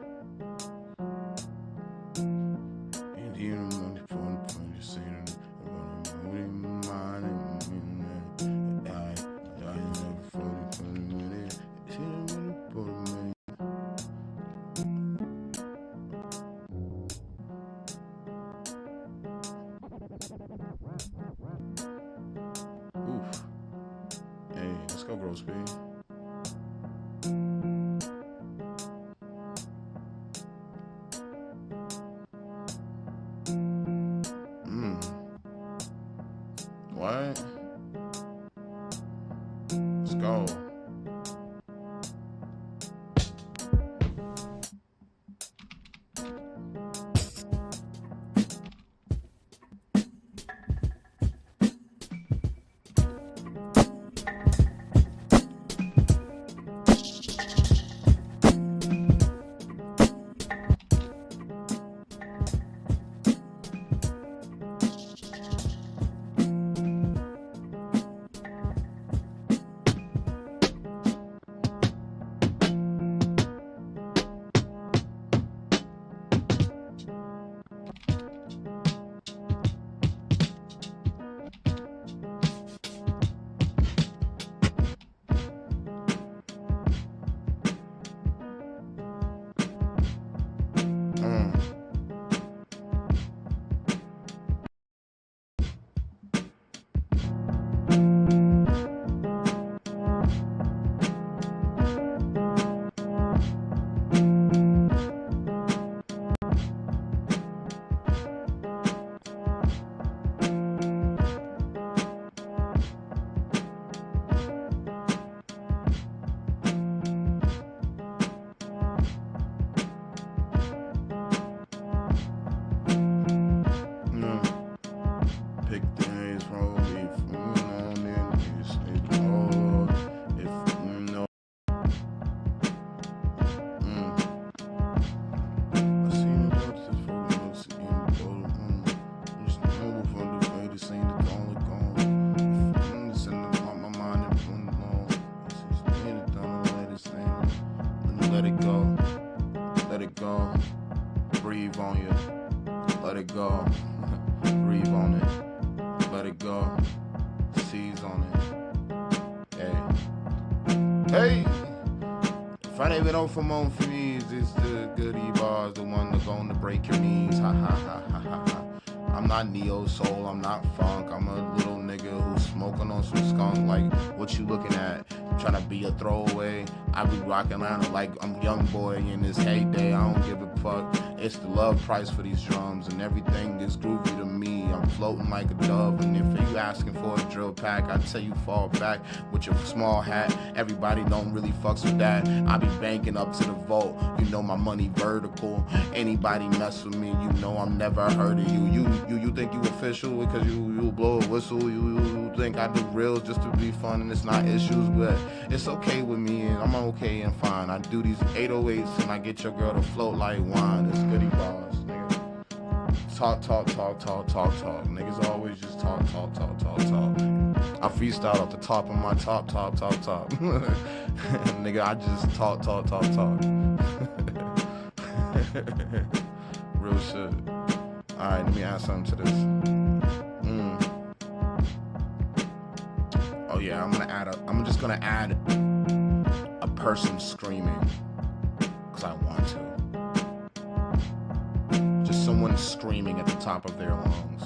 And here I'm on the phone, oof. Hey, let's go gross beat. What? Let's go. Hey, if I ain't been on for more fees, it's the Goodbarz, the one that's gonna break your knees. Ha ha ha ha ha ha. I'm not neo soul, I'm not funk. I'm a little nigga who's smoking on some skunk. Like, what you looking at? Trying to be a throwaway? I be rocking around like I'm young boy in this heyday. I don't give a fuck. It's the love price for these drums, and everything is groovy to me. I'm floating like a dove, and if you asking for a drill pack, I tell you fall back with your small hat. Everybody don't really fucks with that. I be banking up to the vault. You know my money vertical. Anybody mess with me, you know I'm never heard of you. You think you official because you blow a whistle. You think I do reels just to be fun, and it's not issues, but it's okay with me, and I'm okay and fine. I do these 808s, and I get your girl to float like wine. It's Goodbarz, nigga. Talk. Niggas always just talk. I freestyle off the top of my top. Nigga, I just talk. Real shit. Alright, let me add something to this. Oh yeah, I'm just gonna add a person screaming, cause I want to. Just someone screaming at the top of their lungs.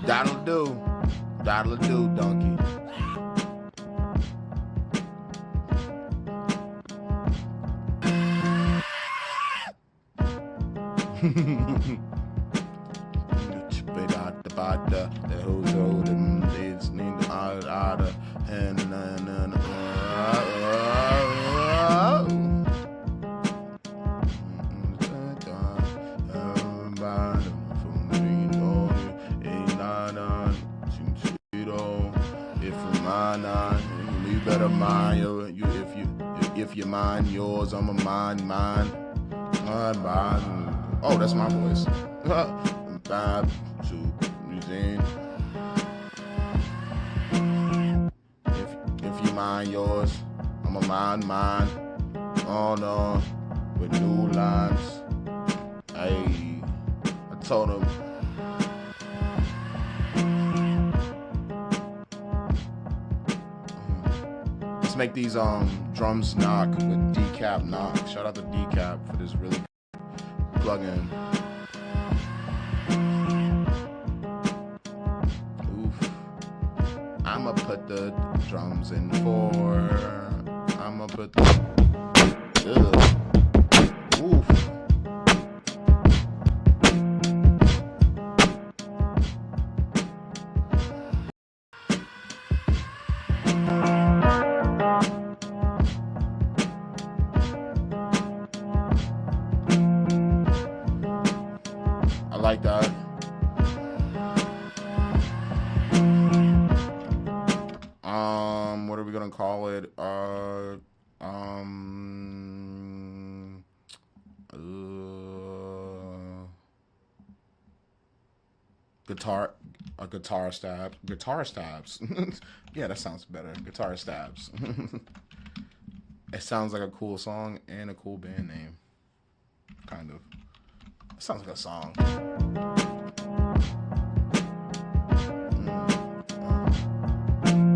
That'll do, donkey. You better mind if you mind yours, I'ma mind mine. Oh, that's my voice. Bad to museum. If you mind yours, I'ma mind mine. On with new lines. Hey, I told him. Let's make these drums knock with decap knock. Shout out to decap for this really plug-in. Oof. I'ma put the drums in 4. I'ma put the oof. I like that. What are we gonna call it? Guitar stabs. Yeah, that sounds better. Guitar stabs. It sounds like a cool song and a cool band name. Kind of. It sounds like a song.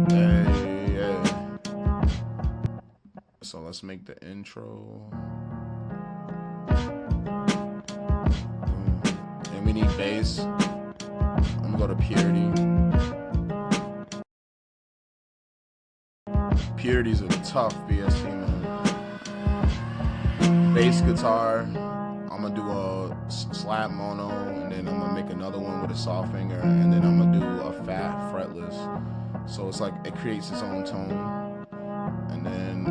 Yeah. So let's make the intro. And we need bass. I'm gonna go to Purity. Purity's a tough BSC, man. Bass guitar. I'm gonna do a slap mono, and then I'm gonna make another one with a soft finger, and then I'm gonna do a fat fretless. So it's like it creates its own tone. And then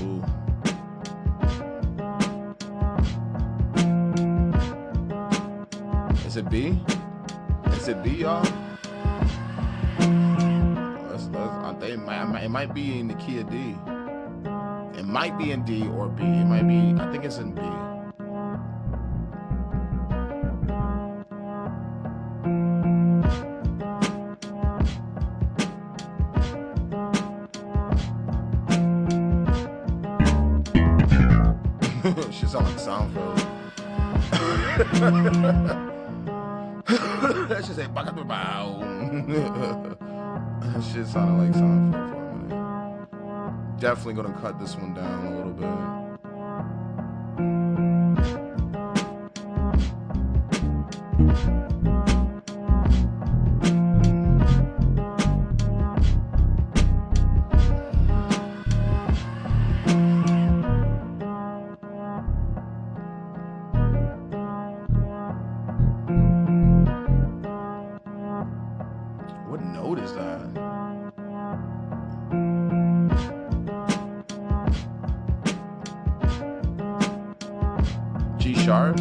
ooh. Is it B? Is it B, y'all? It might be in the key of D. It might be in D or B. It might be, I think it's in B. Shit's on Soundfield. That shit say bow. That shit sounded like something for a minute. Definitely gonna cut this one down a little bit. What note is that? G sharp?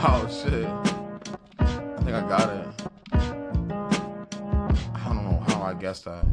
Oh shit. I think I got it. I don't know how I guessed that.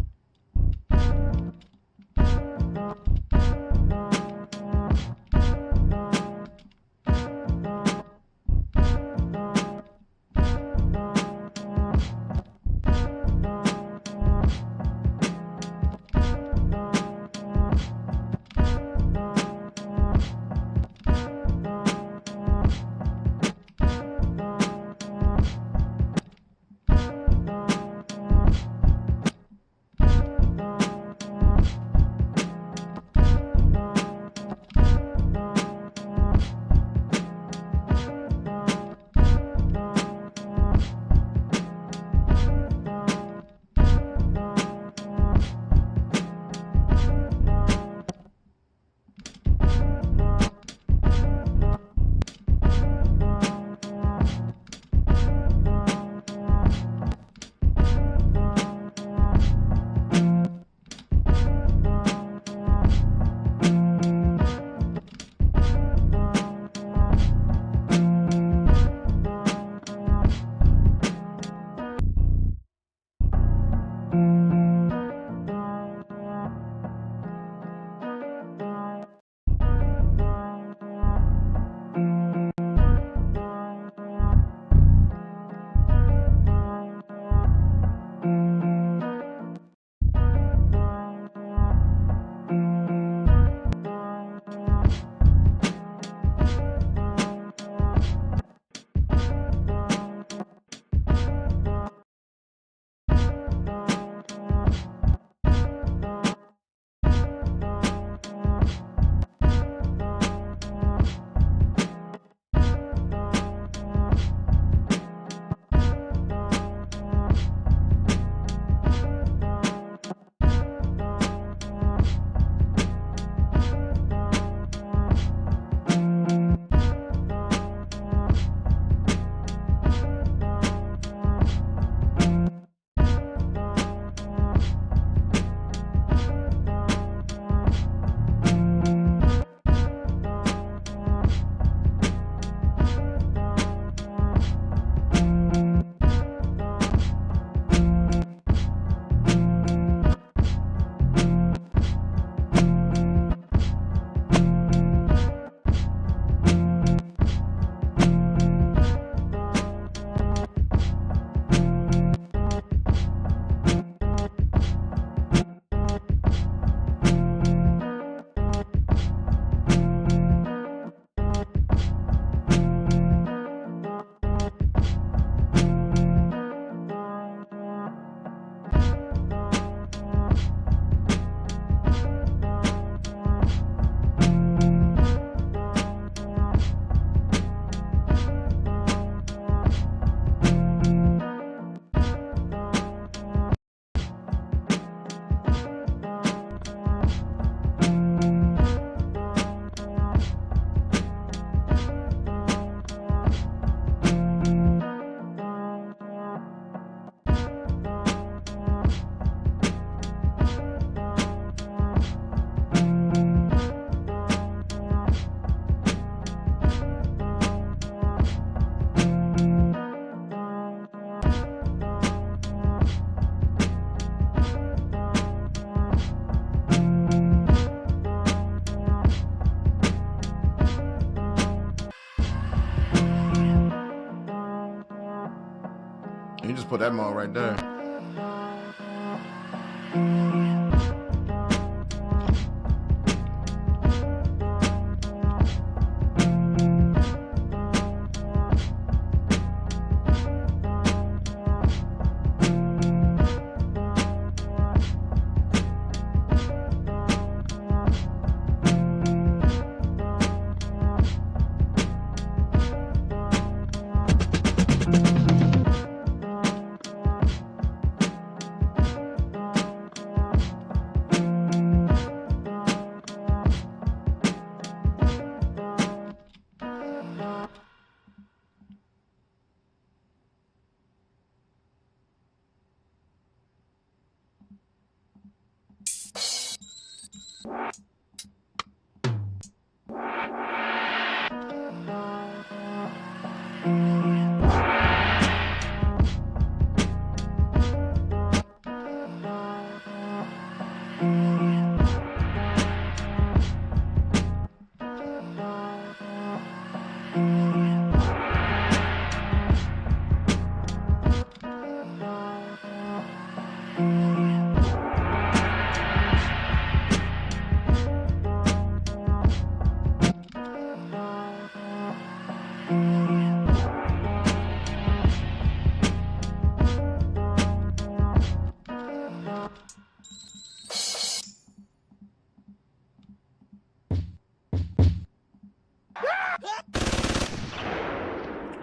put that mode right there.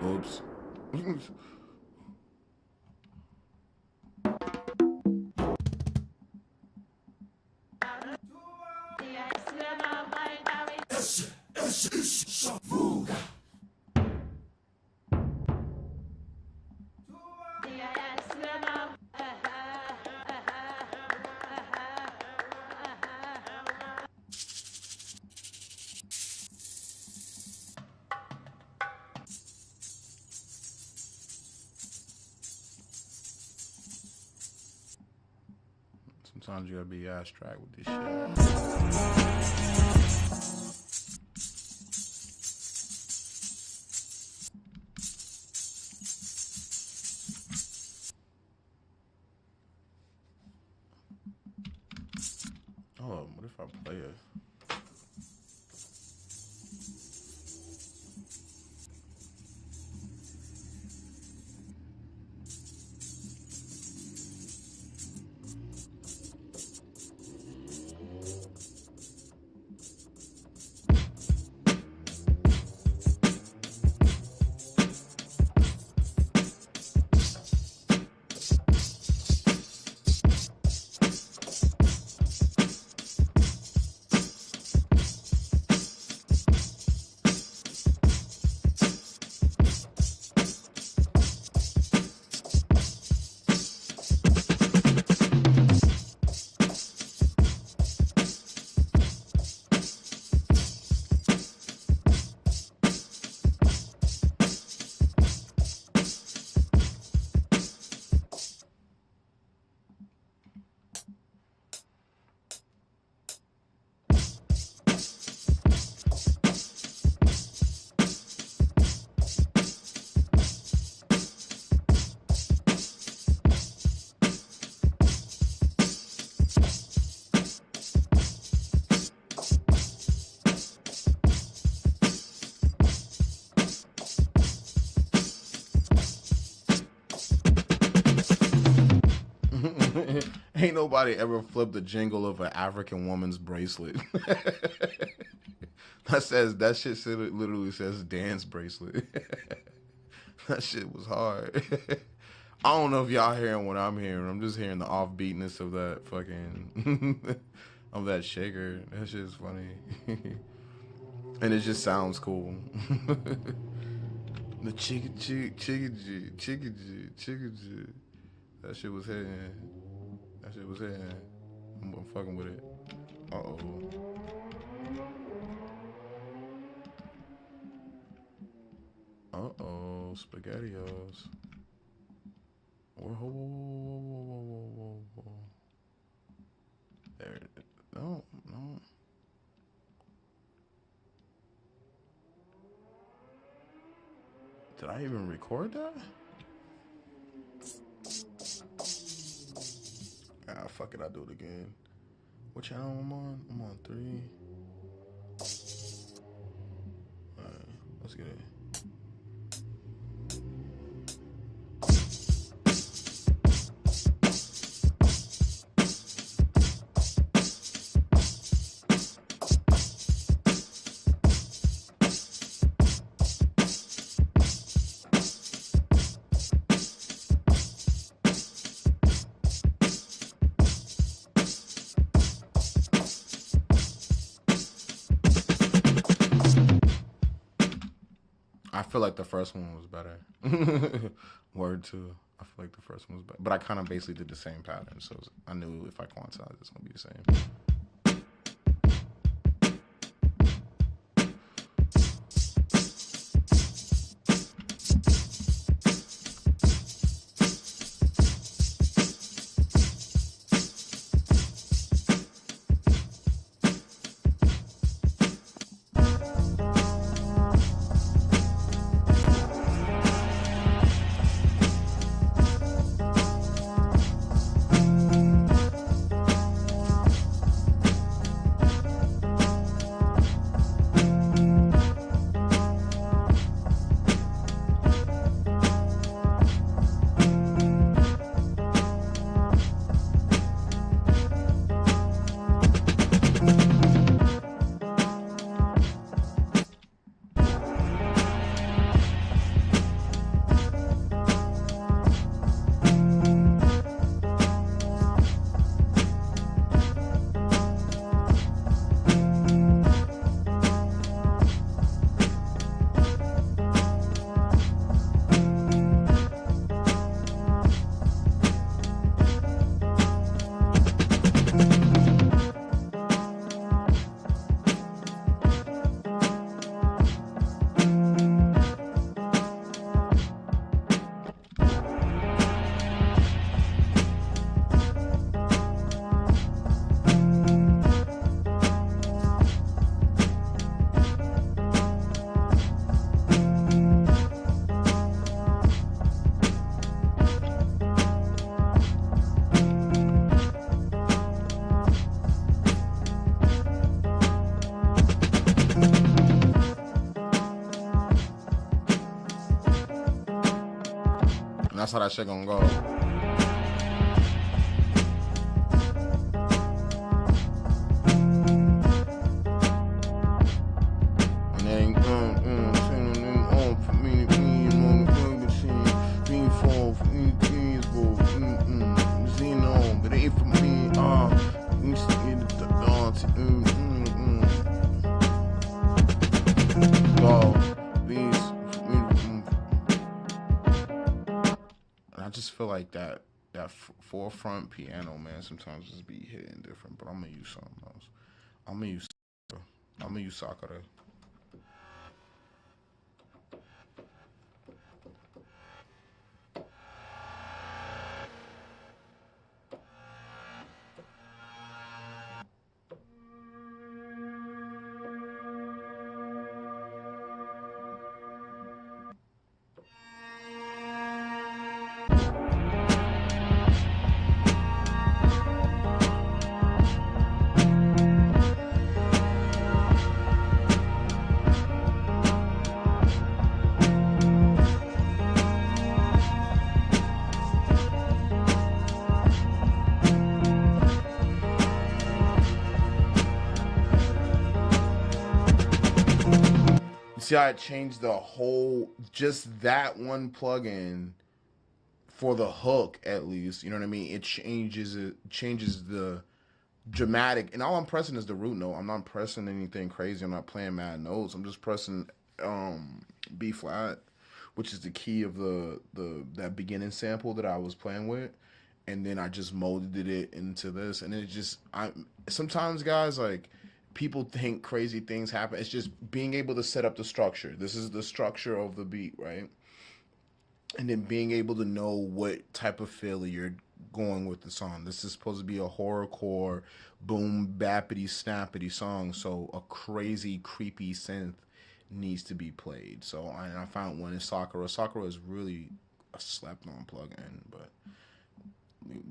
Oops. Sometimes you gotta be abstract with this shit. Oh, what if I play it? Ain't nobody ever flipped the jingle of an African woman's bracelet. That shit literally says dance bracelet. That shit was hard. I don't know if y'all hearing what I'm hearing. I'm just hearing the offbeatness of that fucking of that shaker. That shit's funny. And it just sounds cool. The chicka. That shit was hitting. I'm fucking with it. Uh-oh, SpaghettiOs. Whoa. There. No. Did I even record that? fuck it, I'll do it again. What channel I'm on? I'm on 3. Alright, let's get it. I feel like the first one was better. Word too. I feel like the first one was better. But I kind of basically did the same pattern. So I knew if I quantize, it's going to be the same. And that's how that shit gonna go. And then on for me, on the machine, being fall for me, things go, Xenon, but it ain't for me, you see the dance, go, these, and I just feel like that forefront piano, man, sometimes just be hitting different, but I'm gonna use something else. I'm gonna use Sakura. See how I changed the whole, just that one plugin for the hook, at least, you know what I mean? It changes the dramatic, and all I'm pressing is the root note. I'm not pressing anything crazy. I'm not playing mad notes. I'm just pressing B flat, which is the key of that beginning sample that I was playing with, and then I just molded it into this, and it just, sometimes, guys, like, people think crazy things happen. It's just being able to set up the structure. This is the structure of the beat, right? And then being able to know what type of feel you're going with the song. This is supposed to be a horrorcore, boom, bappity, snappity song. So a crazy, creepy synth needs to be played. So I found one in Sakura. Sakura is really a slept-on plugin, but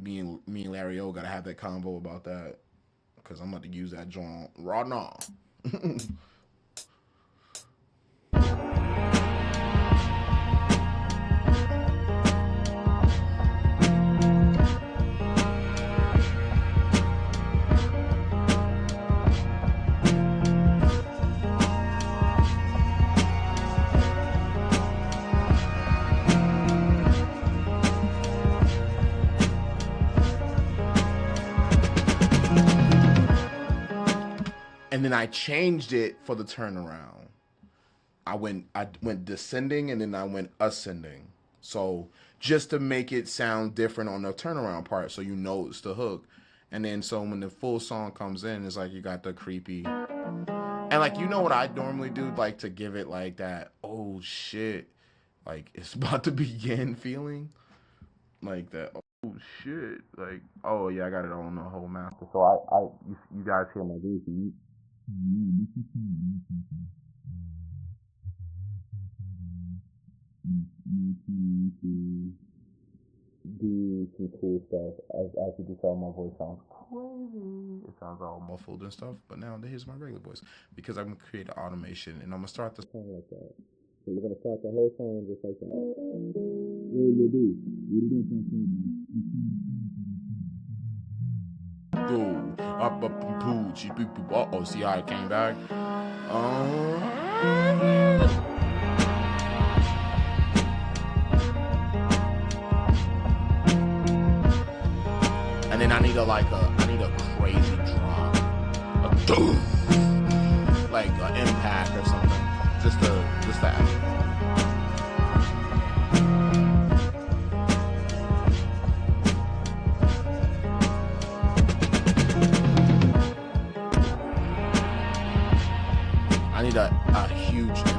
me and Larry O gotta have that convo about that, because I'm about to use that joint right now. And then I changed it for the turnaround. I went descending and then I went ascending. So just to make it sound different on the turnaround part, so you know it's the hook. And then so when the full song comes in, it's like you got the creepy. And like, you know what I normally do, like to give it like that, oh shit, like it's about to begin feeling. Like that, oh shit, like, oh yeah, I got it on the whole master. So you guys hear my voice. Do some cool stuff. As you can tell, my voice sounds crazy. It sounds all muffled and stuff. But now here's my regular voice, because I'm gonna create an automation and I'm gonna start the song like that. So we're gonna start the whole song just like that. Go up poo cheep boop. Uh-oh, see how it came back? And then I need a crazy drop. Like an impact or something. Just that. I need a huge impact.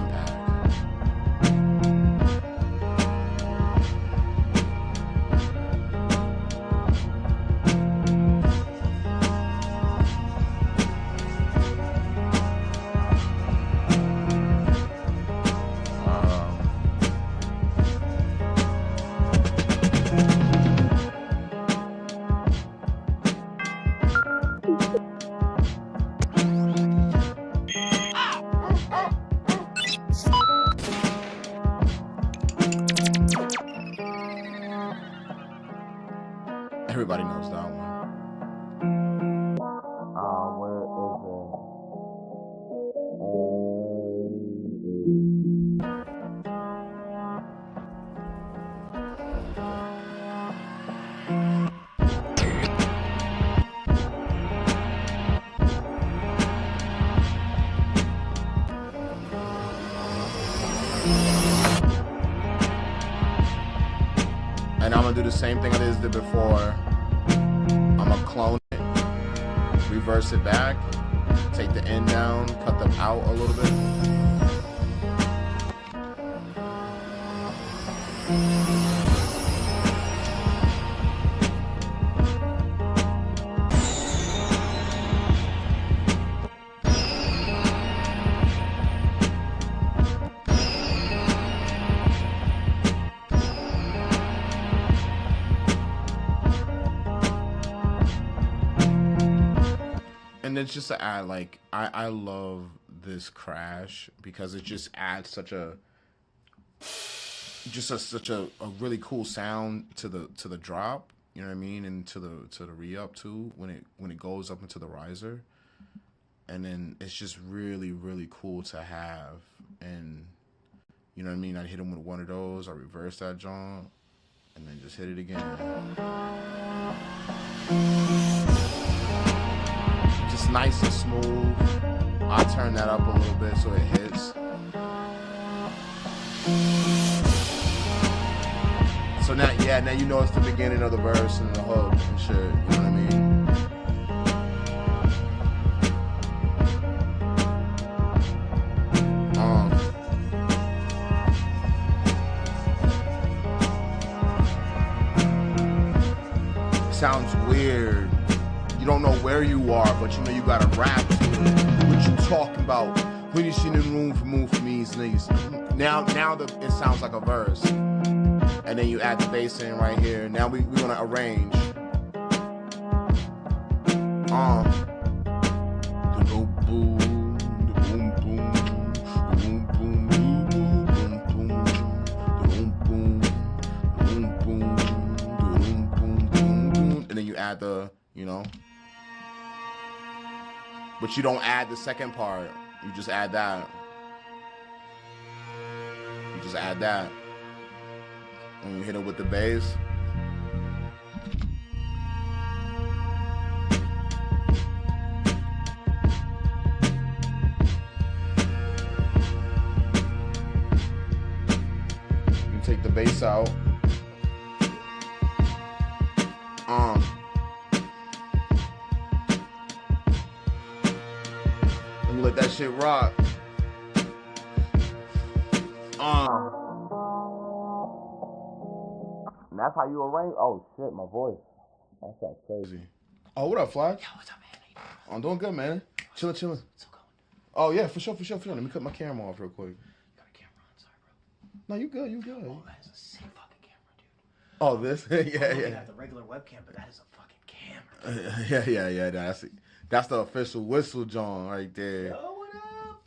Everybody knows that one. Where and I'm gonna do the same thing I did before. I'm gonna clone it, reverse it back, take the end down, cut them out a little bit. And it's just to add, like, I love this crash because it just adds such a really cool sound to the drop, you know what I mean, and to the re-up too when it goes up into the riser. And then it's just really, really cool to have. And you know what I mean, I'd hit him with one of those, I reverse that joint, and then just hit it again. Just nice and smooth. I turn that up a little bit so it hits. So now you know it's the beginning of the verse and the hook and shit, you know what I mean? Sounds weird. You don't know where you are, but you know you gotta rap to it. What you talking about? When you see the room for move for me, niggas. Now it sounds like a verse. And then you add the bass in right here. Now we're gonna arrange. The boom boom, the boom boom, the boom boom, boom boom, the boom boom, the boom boom, the boom boom, boom boom. And then you add the, you know. But you don't add the second part. You just add that. You just add that. And you hit it with the bass. You take the bass out. And let that shit rock. And that's how you arrange. Oh shit, my voice. That sounds crazy. Oh, what up, Flash? Yo, what's up, man? I'm doing good, man. Chillin'. Still going. Oh yeah, for sure. Let me cut my camera off real quick. You got a camera on, sorry, bro. No, you good. Oh, that is a sick fucking camera, dude. Oh, this? Yeah. I'm looking at the regular webcam, but that is a fucking camera. Yeah. That's the official whistle, John, right there. Yo, what up?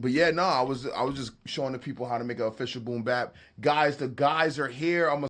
But yeah, no, I was just showing the people how to make an official boom bap. Guys, the guys are here. I'm